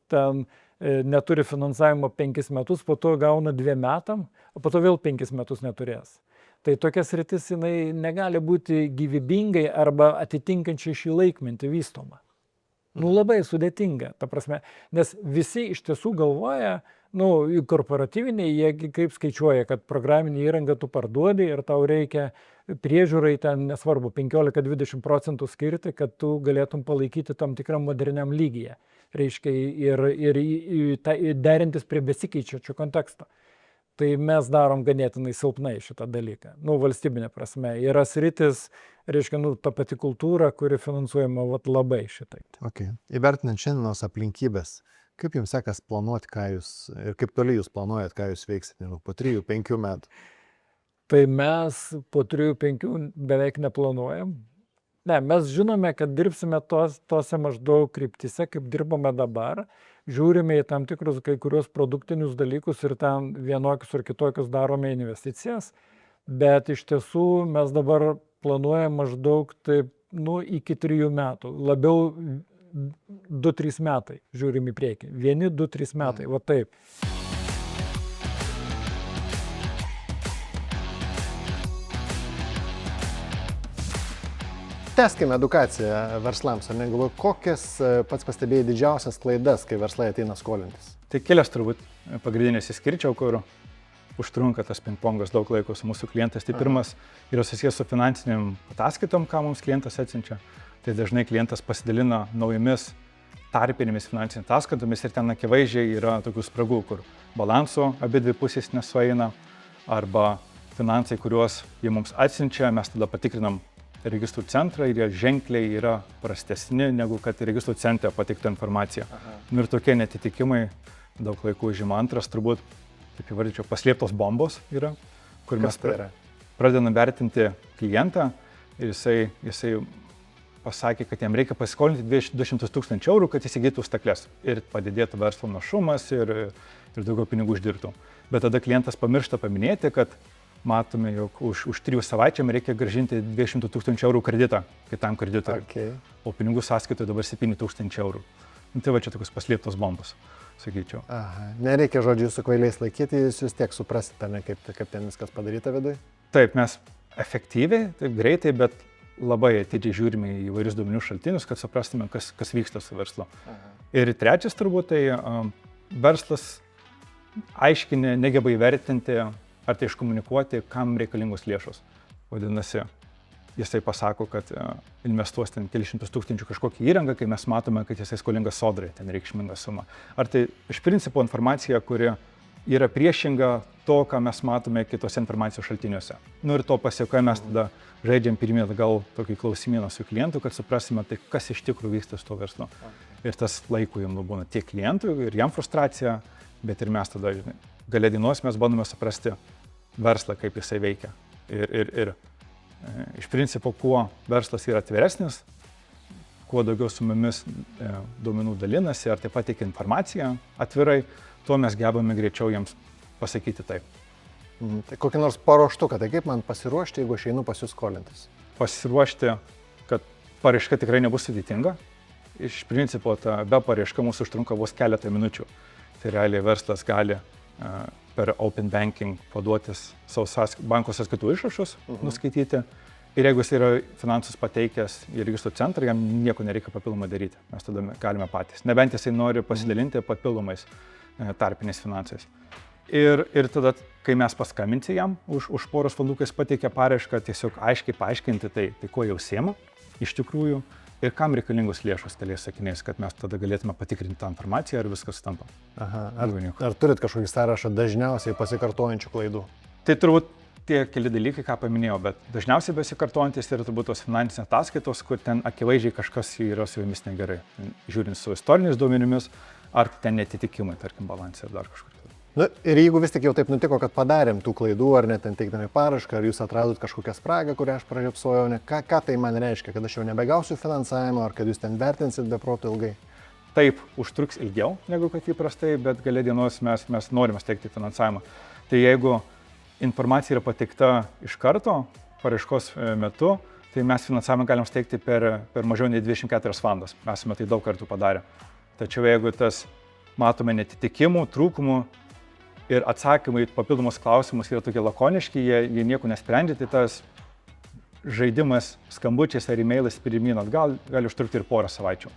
ten neturi finansavimo 5 metus, po to gauna 2 metam, o po to vėl 5 metus neturės. Tai tokia sritis jinai negali būti gyvybingai arba atitinkančiai šį laikmetį vystoma. Labai sudėtinga, ta prasme, nes visi iš tiesų galvoja, korporatyviniai, jie kaip skaičiuoja, kad programinį įrangą tu parduodi ir tau reikia priežiūrai ten, nesvarbu, 15-20% skirti, kad tu galėtum palaikyti tam tikram moderniam lygyje. Reiškia, ir derintis prie besikeičiančio konteksto. Tai mes darom ganėtinai silpnai šitą dalyką. Valstybinė prasme. Yra sritis, reiškia, ta pati kultūra, kuri finansuojama labai šitai. Okay. Įvertinant šiandienos aplinkybės, kaip jums sekas planuoti, ką jūs, ir kaip toli jūs planuojat, ką jūs veiksite, po 3-5 metų? Tai mes po 3-5 beveik neplanuojam. Ne, mes žinome, kad dirbsime tose maždaug kryptise, kaip dirbame dabar. Žiūrime į tam tikrus kai kurios produktinius dalykus ir ten vienokius ar kitokius darome investicijas. Bet iš tiesų mes dabar planuojam maždaug taip, iki 3 metų. Labiau 2-3 metai žiūrim į priekį. 1-2-3 metai, va taip. Tęskime edukaciją verslams, ar ne? Galvoju, kokias pats pastebėjai didžiausias klaidas, kai verslai ateina skolintis? Tai kelias turbūt pagrindinės įskirčiau, kur užtrunka tas pingpongas daug laiko su mūsų klientais. Tai pirmas yra susijęs su finansiniam ataskaitom, ką mums klientas atsiunčia. Tai dažnai klientas pasidalina naujomis tarpinėmis finansinėmis ataskaitomis ir ten akivaizdžiai yra tokių spragų, kur balanso abi dvi pusės nesueina arba finansai, kuriuos jie mums atsiunčia, mes tada patikrinam registrų centrą ir jie ženkliai yra prastesni, negu kad registrų centre pateikta informacija. Ir tokie netitikimai daug laiko užima. Antras turbūt, taip įvardyčiau, paslėptos bombos yra, kur mes pradedame vertinti klientą ir jisai pasakė, kad jam reikia pasiskolinti 200 000 eurų, kad įsigytų stakles ir padidėtų verslo našumas ir daugiau pinigų uždirbtų. Bet tada klientas pamiršta paminėti, kad matome, jog už 3 savaičių reikia grąžinti 200 000 eurų kreditą kitam kreditoriui. Okay. O pinigų sąskaitoje dabar 7 000 eurų. Tai va čia tokios paslėptos bombos, sakyčiau. Aha. Nereikia žodžių su kvailiais laikyti, jūs vis tiek suprasite, ne, kaip ten viskas padaryta viduj? Taip, mes efektyviai, taip greitai, bet labai atidžiai žiūrime į įvairius duomenų šaltinius, kad suprastume, kas vyksta su verslu. Aha. Ir trečias turbūt tai verslas aiškiai negeba įvertinti ar tai iškomunikuoti, kam reikalingos lėšos. Vadinasi, jisai pasako, kad investuos ten kelius šimtus tūkstančių kažkokį įrangą, kai mes matome, kad jisai skolingas sodrai, ten reikšminga suma. Ar tai iš principo informacija, kuri yra priešinga to, ką mes matome kitose informacijos šaltiniuose. Nu ir to pasiekoje mes tada žaidžiam pirmie gal tokį klausimyną su klientu, kad suprasime, tai kas iš tikrųjų vyksta su to verslu. Ir tas laiko jam būna tiek klientui ir jam frustracija, bet ir mes tada, žinai, gale dienos mes bandome suprasti verslą, kaip jisai veikia. Ir iš principo, kuo verslas yra atviresnis, kuo daugiau su mumis duomenų dalinasi, ar taip pat teikia informaciją atvirai, tuo mes gebame greičiau jiems pasakyti taip. Tai kokį nors paruoštuką, tai kaip man pasiruošti, jeigu aš einu pas jūs skolintis? Pasiruošti, kad paraiška tikrai nebus sudėtinga. Iš principo, ta be paraiška mūsų užtrunka vos keletą minučių. Tai realiai verslas gali per Open Banking paduotis savo banko sąskaitų išrašus, nuskaityti. Ir jeigu jis yra finansus pateikęs į registrų centrą, jam nieko nereikia papildomai daryti. Mes tada galime patys. Nebent jisai nori pasidalinti papildomais tarpiniais finansais. Ir tada, kai mes paskambinti jam už poros valandų, kai jis pateikia paraišką, tiesiog aiškiai paaiškinti tai kuo jau užsiema iš tikrųjų ir kam reikalingos lėšos keliais sakiniais, kad mes tada galėtume patikrinti tą informaciją, ar viskas tampa. Ar turit kažkokį sąrašą dažniausiai pasikartojančių klaidų? Tai turbūt tie keli dalykai, ką paminėjau, bet dažniausiai besikartojantis yra turbūt tos finansinės ataskaitos, kur ten akivaizdžiai kažkas yra su jomis negerai. Žiūrint su istoriniais duomenimis, ar ten netitikimai, tarkim, balansai ar dar kažkur. Nu, ir jeigu vis tik jau taip nutiko, kad padarėm tų klaidų, ar net ten teikdami parašką, ar jūs atradot kažkokią spragą, kurią aš pražiopsojau, ką tai man reiškia, kad aš jau nebegausiu finansavimo, ar kad jūs ten vertinsit be proto ilgai? Taip, užtruks ilgiau negu kad įprastai, bet gale dienos mes norime steigti finansavimą. Tai jeigu informacija yra pateikta iš karto, paraiškos metu, tai mes finansavimą galim steigti per mažiau nei 24 valandas. Mes esame tai daug kartų padarę. Tačiau jeigu matome netitikimų, trūkumų ir atsakymai į papildomus klausimus yra tokie lakoniški, jie nieko nesprendžia, tai tas žaidimas skambučiais ar e-mailais pirmyn atgal gali užtrukti ir porą savaičių.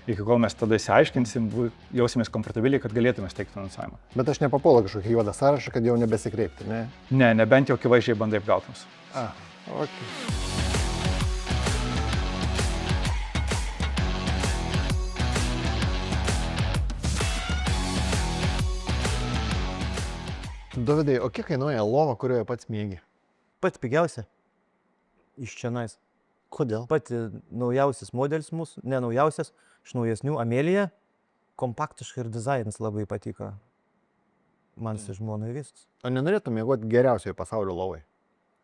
Iki kol mes tada įsiaiškinsim, jausimės komfortabiliai, kad galėtume steigti finansavimą. Bet aš nepapuolu kažkokį juodą sąrašą, kad jau nebesikreipti, ne? Ne, nebent jau akivaizdžiai bandai apgauti mus. Okay. Dovydai, o kiek kainuoja lova, kurioje pats miegi? Pati pigiausia iš čionais. Kodėl? Pati naujausias modelis mūsų, ne naujausias, iš naujesnių, Amelija, kompaktiškai ir dizainas labai patiko. Man su žmonai viskas. O nenorėtum miegoti geriausioje pasaulio lovai?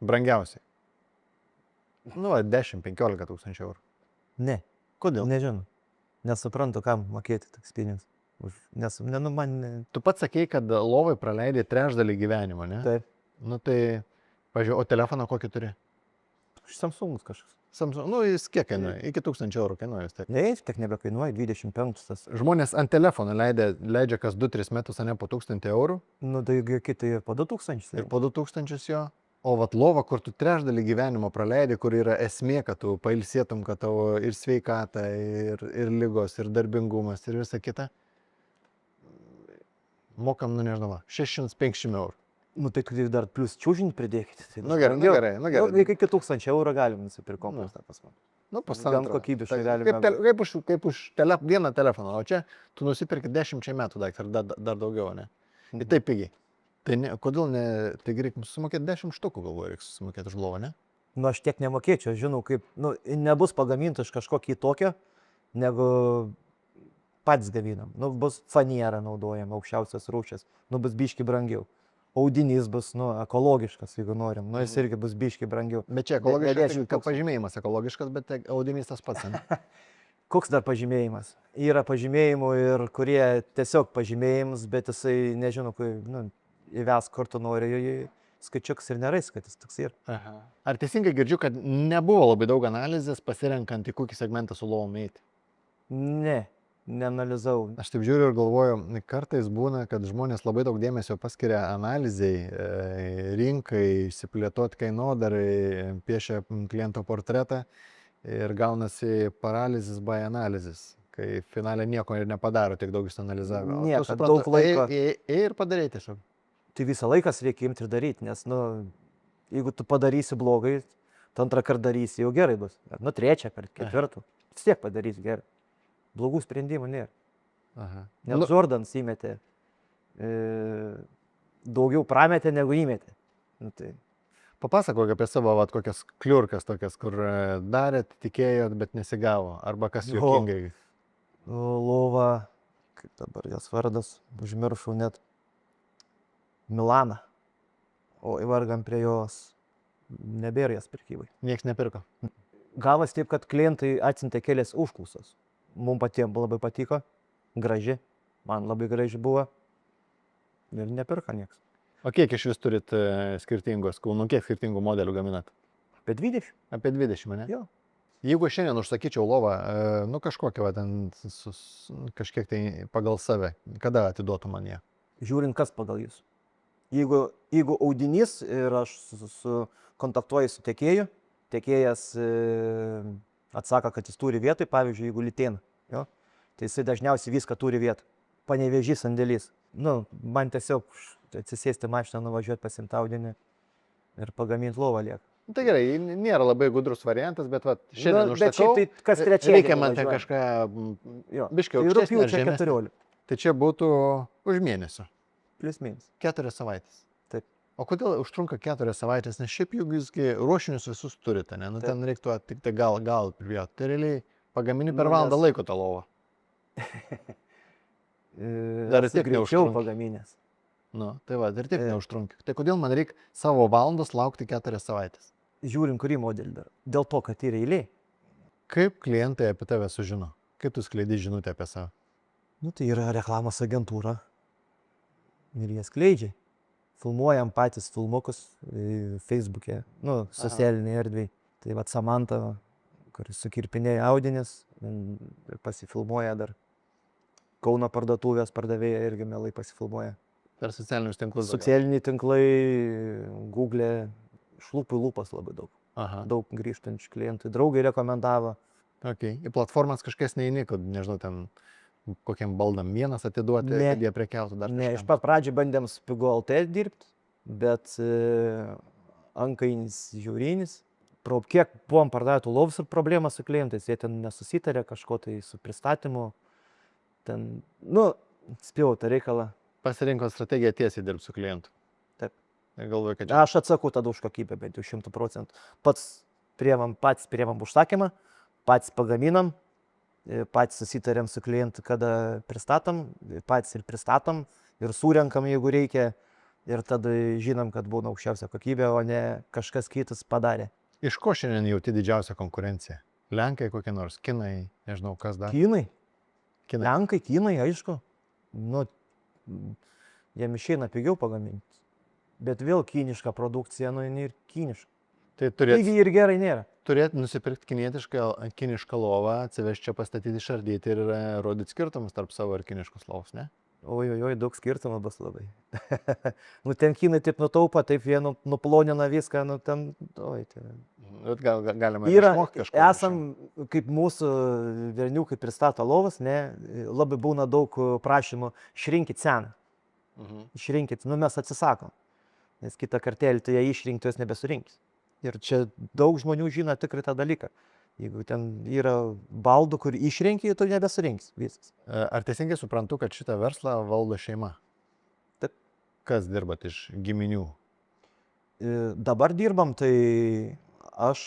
Brangiausiai? Nu, 10-15 tūkstančių eurų. Ne. Kodėl? Nežinau. Nesuprantu, kam mokėti toks pinigus. Tu pats sakei, kad lovai praleidai trečdalį gyvenimo, ne? Taip. Nu tai, pažiūrėjau, o telefoną kokį turi? Samsungas kažkas. Samsung, nu jis kiek kainuoja? Iki 1000 eurų kainuoja vis tiek. Ne, tiek nebekainuoja, 25 tas. Žmonės ant telefono leidžia kas 2-3 metus, ne po 1000 eurų. Nu tai kitai ir po 2000. Ir po 2000 jo. O vat lova, kur tu trečdalį gyvenimo praleidai, kur yra esmė, kad tu pailsėtum, kad tavo ir sveikata, ir ligos, ir darbingumas, ir visa kita. Mokam, nu nežinau, 600-500 eurų. Nu tai dar plus čiūžinį pridėkite. Tai, nu gerai. Iki 1000 eurų galim nusipirkti kompas. Nu, pusantro. Gan kokybiškai galime. Kaip už vieną telefoną, o čia tu nusipirki 10 metų daiktą, ar dar daugiau, ne? Ir taip pigiai. Tai ne, kodėl ne, tai reikia sumokėti 10 štukų, galvoju, reikia sumokėti už lovą, ne? Nu aš tiek nemokėčiau, žinau, kaip, nu, nebus pagaminta iš kažkokį tokio, negu pats gaminam. Nu, bus faniera naudojama, aukščiausias rūšės, nu, bus biški brangiau. Audinys bus, nu, ekologiškas, jeigu norim, nu, jis irgi bus biški brangiau. Bet čia ekologiškas, kad pažymėjimas ekologiškas, bet audinys tas pats, ne? Koks dar pažymėjimas? Yra pažymėjimų ir kurie tiesiog pažymėjimas, bet jisai, nežinau, kai, nu, įves, kur tu nori, skaičiukas ir nerais, kad jis toks yra. Aha. Ar teisingai girdžiu, kad nebuvo labai daug analizės pasirenkant į kokį segmentą su lovom eiti? Ne, neanalizavau. Aš taip žiūriu ir galvoju, kartais būna, kad žmonės labai daug dėmesio paskiria analizai, rinkai, išsiplėtoti kainodarai, piešia kliento portretą ir gaunasi paralizis by analizis. kai finale nieko ir nepadaro, tiek daug išsianalizavę. O tu Nieko, suprantu, daug laiko. ėjai ir padarei tiesiog. Tai visą laiką reikia imti ir daryti, nes, nu, jeigu tu padarysi blogai, tu antrą kartą darysi, jau gerai bus. Nu, trečią kartą, ketvirtą. Vis tiek padarysi gerai. Blogų sprendimų nėra. Aha. Net Jordans įmetė. Daugiau prametė, negu įmetė. Nu, tai Papasakok apie savo kokias kliurkas tokias, kur darėt, tikėjot, bet nesigavo. Arba kas Jo. juokingai. Lova, kaip dabar jos vardas, užmiršau net. Milana. O įvargam prie jos. Nebėra jas prekybai. Niekas nepirko. Gavas taip, kad klientai atsintė kelias užklausas. Mums patiems labai patiko. Graži. Man labai graži buvo. Ir nepirka nieks. O kiek iš vis turit skirtingos, kiek skirtingų modelių gaminat? Apie 20. Apie 20, ne? Jo. Jeigu šiandien užsakyčiau lovą, nu kažkokią, kažkiek tai pagal save, kada atiduotų man ją? Žiūrint, kas pagal jūs. Jeigu audinys ir aš kontaktuoju su tiekėju, tiekėjas atsako, kad jis turi vietoj, pavyzdžiui, jeigu Litėna, jo, tai jisai dažniausiai viską turi vietoj. Panevėžys sandėlys. Nu, man tiesiog atsisėsti mašiną, nuvažiuoti pasimti audinį ir pagaminti lovą lieka. Tai gerai, nėra labai gudrus variantas, bet šiandien Bet užsakau. šiaip tai kas trečiadienį Reikia man ten važiuoja. kažką biškiau Tai aukštesnį ar rugpjūčio žemesnį. 14. Tai čia būtų už mėnesio. Plius minus. 4 savaitės. Taip. O kodėl užtrunka 4 savaitės? Nes šiaip juk jūsgi ruošinius visus turite, ne? Nu, Taip. ten reiktų tik tai gal privijoti. Tai realiai pagamini per Nu, valandą nes- laiko tą lovą. Dar Esu tiek greičiau neužtrunka. pagaminęs. Nu, tai va, ir taip Taip. neužtrunka. Tai kodėl man reikia savo valandos laukti 4 savaitės? Žiūrim, kurį modelį dar. Dėl to, kad yra eilė. Kaip klientai apie tave sužino? Kaip tu skleidi žinutę apie save? Nu, tai yra reklamos agentūra. Ir jie skleidžia. Filmuojam patys filmukus Facebook'e, nu, socialiniai erdvėj. Tai va Samanta, kuris sukirpinėja audinis, ir pasifilmuoja dar. Kauno parduotuvės pardavėja irgi mielai pasifilmuoja. Per socialinius tinklus. daugiau? Socialiniai tinklai, Google, iš lūpų į lūpas labai daug. Aha. Daug grįžtančių klientų. Draugai rekomendavo. Okay. Į platformas kažkas neįni, kad, nežinau, ten kokiam baldam vienas atiduoti, Ne. kad jie prekiautų dar. Ne, iš kažkam. pat pradžių bandėm su Pigu LT dirbti, bet ankainis žiūrinis. Kiek buvom pardavę tų lovus ir problemą su klientais, jie ten nesusitarė kažko tai su pristatymu. Ten, nu, spėjau tą reikalą. Pasirinko strategiją tiesiai dirbti su klientu. Taip. Ir galvoju, kad čia. Aš atsakau tada už kokybę, bent jau 100%. Patys priemam užsakymą, patys pagaminam, patys susitarėm su klientu, kada pristatom, patys ir pristatom, ir surenkam, jeigu reikia. Ir tada žinom, kad būna aukščiausia kokybė, o ne kažkas kitas padarė. Iš ko šiandien jauti didžiausią konkurenciją? Lenkai kokie nors, kinai, nežinau kas dar. Kinai. Kinai. Lenkai, kinai, aišku. Nu, jiem išeina pigiau pagaminti. Bet vėl kiniška produkcija, nu, jinai ir kiniška. Tai turėt Taigi ir gerai nėra. nusipirkti kinišką lovą, atsivežti čia pastatyti, išardyti ir rodyti skirtumus tarp savo ir kiniškos lovos, ne? Oi, daug skirtumų bus labai. Nu, ten kinai taip nutaupa, taip jie nuplonina viską, nu, ten, oi, tai. Bet galima Yra, išmokti kažko. esam, kaip mūsų verniukai pristato lovas, ne, labai būna daug prašymų, išrinkit seną. Išrinkit, nu mes atsisakom. Nes kitą kartelį tu ją išrinkti, jos nebesurinkis. Ir čia daug žmonių žino tikrai tą dalyką. Jeigu ten yra baldų, kur išrinki, tu nebesurinkis. Viskas. Ar teisingai suprantu, kad šitą verslą valdo šeima? Taip. Kas dirbat iš giminių? Dabar dirbam, tai aš,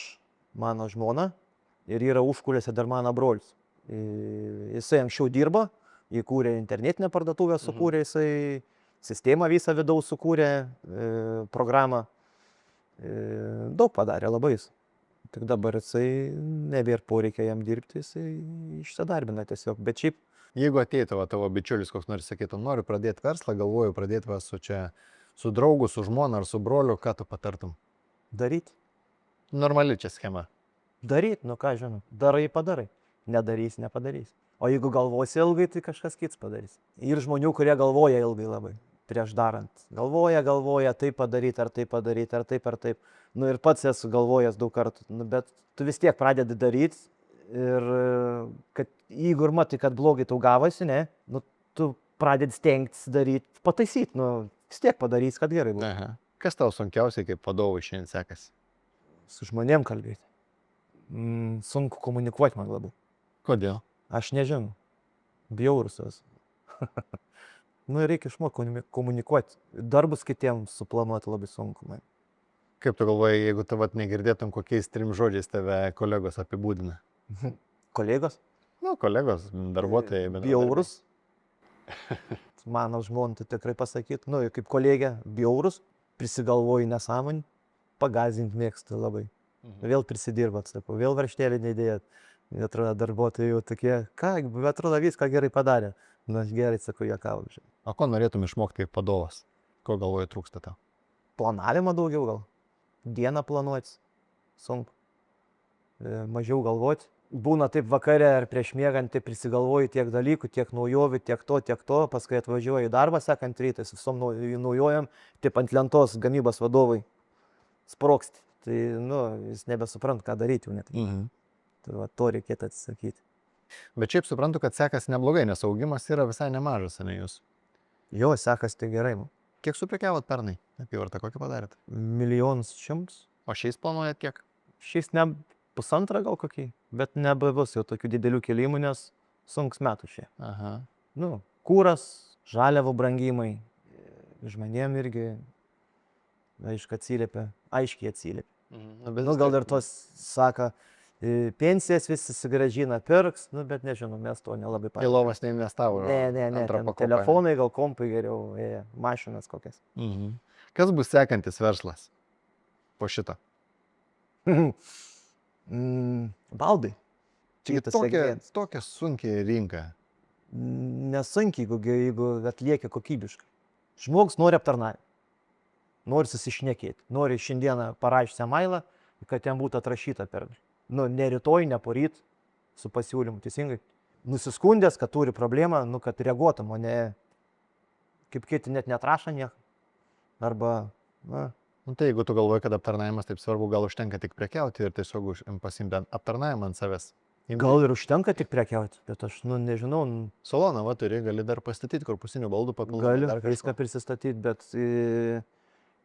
mano žmona ir yra užkulėse dar mano brolis. Jisai anksčiau dirbo, įkūrė internetinę parduotuvę, sukūrė jisai sistemą visą vidaus, sukūrė programą. Daug padarė labai jis. Tik dabar jisai nebėra poreikia jam dirbti, jisai išsidarbina tiesiog. Bet šiaip Jeigu ateitų tavo bičiulis, koks nors sakytų, noriu pradėti verslą, galvoju pradėti va su draugu, su žmona ar su broliu, ką tu patartum? daryti. Normali čia schema. Daryti, nu ką žinau. Darai, padarai. Nedarys, nepadarys. O jeigu galvosi ilgai, tai kažkas kits padarys. Ir žmonių, kurie galvoja ilgai labai. Prieš darant. Galvoja, taip padaryti, ar taip padaryti, ar taip. Nu ir pats esu galvojęs daug kartų. Nu, bet tu vis tiek pradedi daryti Ir kad jeigu ir matai, kad blogai tau gavosi, ne, nu, tu pradedi stengtis daryti, pataisyti, nu, vis tiek padarys, kad gerai būtų. Aha. Kas tau sunkiausiai kaip vadovui šiandien sekasi? Su žmonėm kalbėti. Sunku komunikuoti man labai. Kodėl? Aš nežinau. Bjaurus esu. Nu, reikia išmokti komunikuoti. Darbus kitiems suplanuoti labai sunku man. Kaip tu galvoji, jeigu tu vat negirdėtum, kokiais 3 žodžiais tave kolegos apibūdina? Kolegos? Nu, kolegos, darbuotojai. Bjaurus. Mano žmona tai tikrai pasakyt. Nu, kaip kolegė, bjaurus, prisigalvoji nesąmonį, pagazinti mėgstu labai. Vėl prisidirbat, sakau, vėl varštelį neįdėjot. Atrodo, darbuotojai jau tokie, ką, atrodo, viską gerai padarė. Na, aš gerai, sakau, juokauju. O ko norėtum išmokti kaip vadovas? Ko galvoji trūksta tau? Planavimo daugiau gal. Dieną planuoti. Sunku. Mažiau galvoti. Būna taip vakare ar prieš miegant, tai prisigalvoji tiek dalykų, tiek naujovių, tiek to, paskui atvažiuoji į darbą sekant rytą, su visom naujojom, taip ant lentos gamybos vadovai sproksti. Tai, nu, jis nebesuprant, ką daryti jau net. Tai va, to reikėtų atsisakyti. Bet šiaip suprantu, kad sekas neblogai, nes augimas yra visai nemažas, ne jūs? Jo, sekas tai gerai. Kiek suprekiavot pernai? Apyvartą kokį padarėt? 1 100 000. O šiais planuojat kiek? Šiais ne 1,5 gal kokį, bet nebebus jau tokių didelių kelimų, nes sunkus metų šie. Aha. Nu, kūras, žaliavų brangimai, žmonėm irgi, aiškiai atsiliepia. Nu, gal ir tos, sako, pensijas visi susigrąžina, pirks, nu, bet nežinau, mes to nelabai Į lovas neinvestavo. Ne, antrą pakopą. telefonai, gal kompai geriau, mašinas kokias. Kas bus sekantis verslas po šito? Baldai. Kitas segmentas. Tokia sunkiai rinka. Nesunkiai, jeigu atlieka kokybiškai. Žmogus nori aptarnavimą, nori susišnekėti, nori šiandieną parašyti mailą, kad ten būtų atrašyta per, nu, ne rytoj, ne poryt, su pasiūlymu, teisingai. Nusiskundęs, kad turi problemą, nu, kad reaguotum, o ne, kaip kiti net netrašo nieko. Arba, na. Nu, tai jeigu tu galvoji, kad aptarnavimas taip svarbu, gal užtenka tik prekiauti ir tiesiog pasimti aptarnavimą ant savęs. Gal ir užtenka tik prekiauti, bet aš, nu, nežinau. Saloną, va, turi, gali dar pastatyti korpusinių baldų papildomai. Galiu viską prisistatyti, bet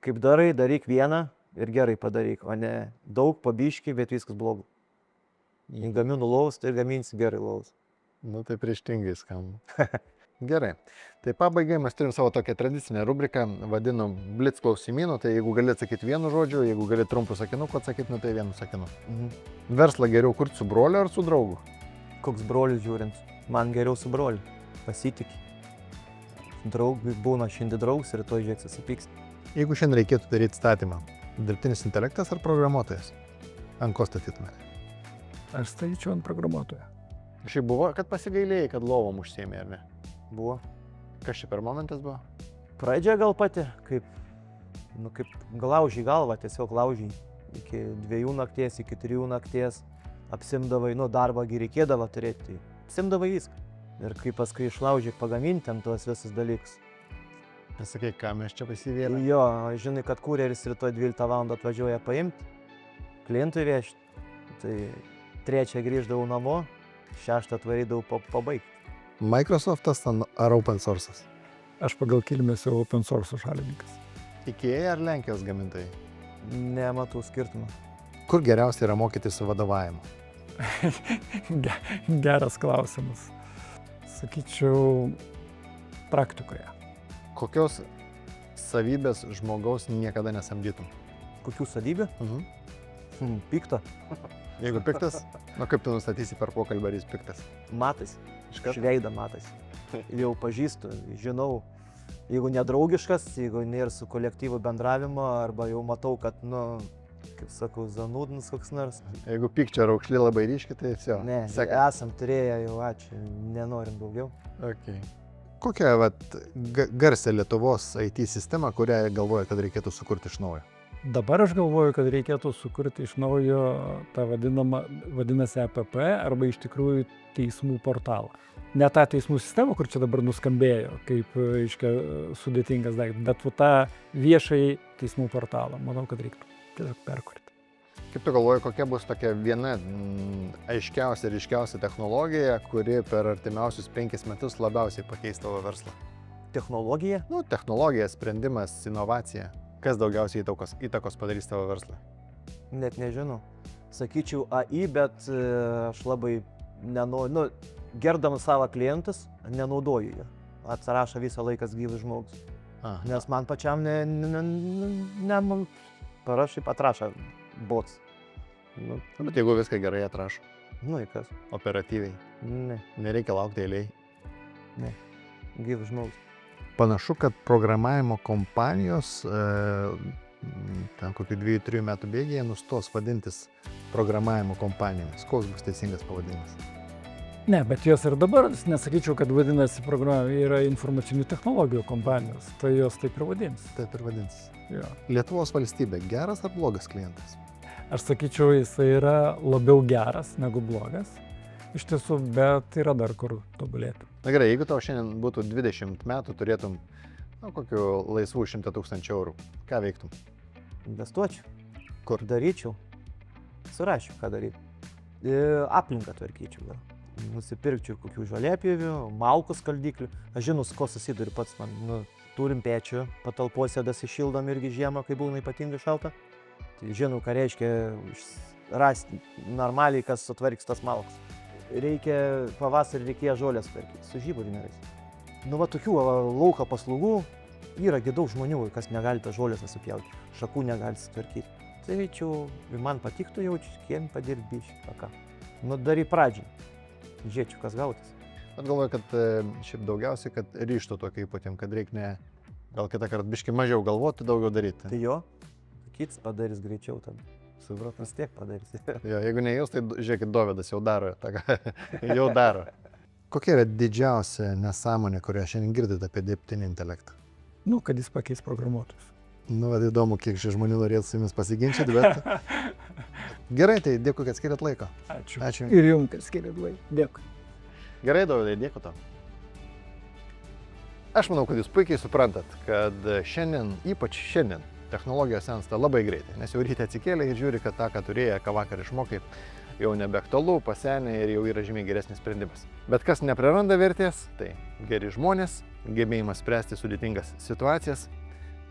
kaip darai, daryk vieną ir gerai padaryk, o ne daug pabiški, bet viskas blogai. Jei gaminu lovus, tai gaminsi gerai lovus. Nu, tai prieštingai skamba. Gerai. Tai pabaigai mes turim savo tokią tradicinę rubriką, vadinam Blitz klausimynų, tai jeigu gali atsakyti vienu žodžiu, jeigu gali trumpų sakinukų atsakyti, nu tai vienu sakinu. Verslą geriau kurti su broliu ar su draugu? Koks brolis žiūrint? Man geriau su broliu. Pasitiki. Draugui būna šiandien draugs ir to žiūrėk susipyks. Jeigu šiandien reikėtų daryti statymą, dirbtinis intelektas ar programuotojas? Ant ko statytumėte? Aš statyčiau ant programuotojo. Šiaip buvo, kad pasigailėjai, kad lovom užsiėmė, ar ne? Buvo. Kas čia per momentas buvo? Pradžia gal pati, kaip laužiai galvą, tiesiog laužiai. Iki 2 nakties, iki 3 nakties apsimdavai, nu, darbą reikėdavo turėti, tai apsimdavai viską. Ir kai paskui išlaužiai pagaminti ten tuos visus dalykus. Pasakai, ką mes čia pasivėlėm? Jo, žinai, kad kurjeris rytoj 12 val. Atvažiuoja paimti, klientui vežti. Tai 3 grįždavau namo, 6 atvarydavau pabaigti. Microsoftas ar open source'as? Aš pagal kilmę esu open source šalininkas. Ikea ar Lenkijos gamintojai? Nematau skirtumą. Kur geriausia yra mokytis su vadovavimu? Geras klausimas. Sakyčiau, praktikoje. Kokios savybės žmogaus niekada nesamdytum? Kokių savybių? Pikto. Jeigu piktas, nu kaip tu nustatysi per pokalbį, ar jis piktas? Matais. Iš veido matais. Jau pažįstu, žinau. Jeigu nedraugiškas, jeigu nėra su kolektyvu bendravimo, arba jau matau, kad, nu, kaip sakau, zanūdins koks nors. Jeigu pykčio raukšlė labai ryški, tai viso. Ne, esam turėję jau, ačiū, nenorim daugiau. Okay. Kokią garsę Lietuvos IT sistemą, kurią galvoja, kad reikėtų sukurti iš naujo? Dabar aš galvoju, kad reikėtų sukurti iš naujo tą vadinasi APP arba iš tikrųjų teismų portalą. Ne tą teismų sistemą, kur čia dabar nuskambėjo, kaip sudėtingas daiktas, bet tą viešai teismų portalą. Manau, kad reiktų tiesiog perkurti. Kaip tu galvoji, kokia bus tokia viena aiškiausia ir ryškiausia technologija, kuri per artimiausius 5 metus labiausiai pakeis tavo verslą? Technologija? Nu, technologija, sprendimas, inovacija. Kas daugiausiai įtakos padarys tavo verslą? Net nežinau. Sakyčiau AI, bet aš labai nenoriu, gerdamas savo klientus, nenaudoju jo. Atsirašo visą laiką gyvas žmogus. Nes man pačiam parašai atrašo bots. Bet jeigu viską gerai atrašo, Nu, į kas? operatyviai, Ne, nereikia laukti eiliai. gyvas žmogus. Panašu, kad programavimo kompanijos ten kokių 2-3 metų bėgyje nustos vadintis programavimo kompanijomis. Koks bus teisingas pavadinimas? Ne, bet jos ir dabar, nesakyčiau, kad vadinasi programavimo, yra informacinių technologijų kompanijos, tai jos taip ir vadins. Taip ir vadinsis. Jo. Lietuvos valstybė geras ar blogas klientas? Aš sakyčiau, jisai yra labiau geras negu blogas, iš tiesų, bet yra dar kur tobulėti. Na gerai, jeigu tau šiandien būtų 20 metų, turėtum kokių laisvų 100 000 eurų, ką veiktum? Investuočiau. Kur? Daryčiau. Surašiau, ką daryti. Aplinką tvarkyčiau gal. Nusipirkčiau kokių žolėpievių, malkų skaldiklių. Aš žinau, su ko susiduriu pats man. Turim pečių, patalpose dasišildom irgi žiemą, kai būna ypatingai šalta. Tai žinau, ką reiškia rasti normaliai, kas sutvarks tas malkas. Reikia pavasarį reikėjo žolės tvarkyti, su žiburį nereis. Nu, va, tokių lauko paslaugų yra daug žmonių, kas negali tą žolės nusipjauti, šakų negali sutvarkyti. Tai čia man patiktų jaučiu, kiem padirbt biškį, ką. Nu, darai pradžiai. Žiūrėčiau, kas gautas. Bet galvoju, kad šiaip daugiausiai, kad ryžtų tokio įpatėm, kad reikia ne gal kitą kartą biškį mažiau galvoti, daugiau daryti. Tai jo, kits padarys greičiau tada. Suprat? Vis tiek padarys. Jo, jeigu ne jūs, tai žiūrėkit, Dovydas jau daro. Jau daro. Kokia yra didžiausia nesąmonė, kurią šiandien girdite apie dirbtinį intelektą? Nu, kad jis pakeis programuotojus. Nu, vad įdomu, kiek šie žmonių norėtų su jumis pasiginčyti, bet... Gerai, tai dėkui, kad skiriat laiko. Ačiū. Ačiū. Ir jums, kad skiriat laiką. Dėkui. Gerai, Dovydai, dėkui tau. Aš manau, kad jūs puikiai suprantat, kad šiandien, ypač šiandien, technologijos sensta labai greitai, nes jau ryte atsikėlė ir žiūri, kad tą, ką turėjai, ką vakar išmokai, jau nebeaktualu, pasenė ir jau yra žymiai geresnis sprendimas. Bet kas nepraranda vertės, tai geri žmonės, gebėjimas spręsti sudėtingas situacijas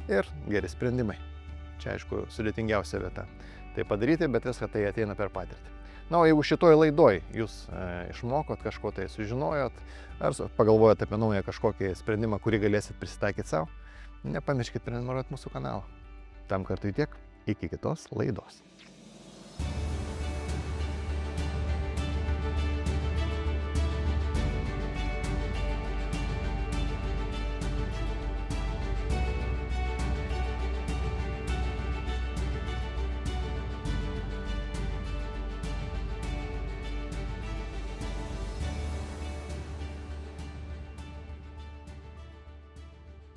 ir geri sprendimai. Čia, aišku, sudėtingiausia vieta. Tai padaryti, bet viską tai ateina per patirtį. Na, o jeigu šitoj laidoj jūs išmokot kažko tai sužinojot, ar pagalvojot apie naują kažkokį sprendimą, kurį galėsit prisitaikyti savo, nepamirškit prenumeruoti mūsų kanalą. Tam kartui tiek, iki kitos laidos.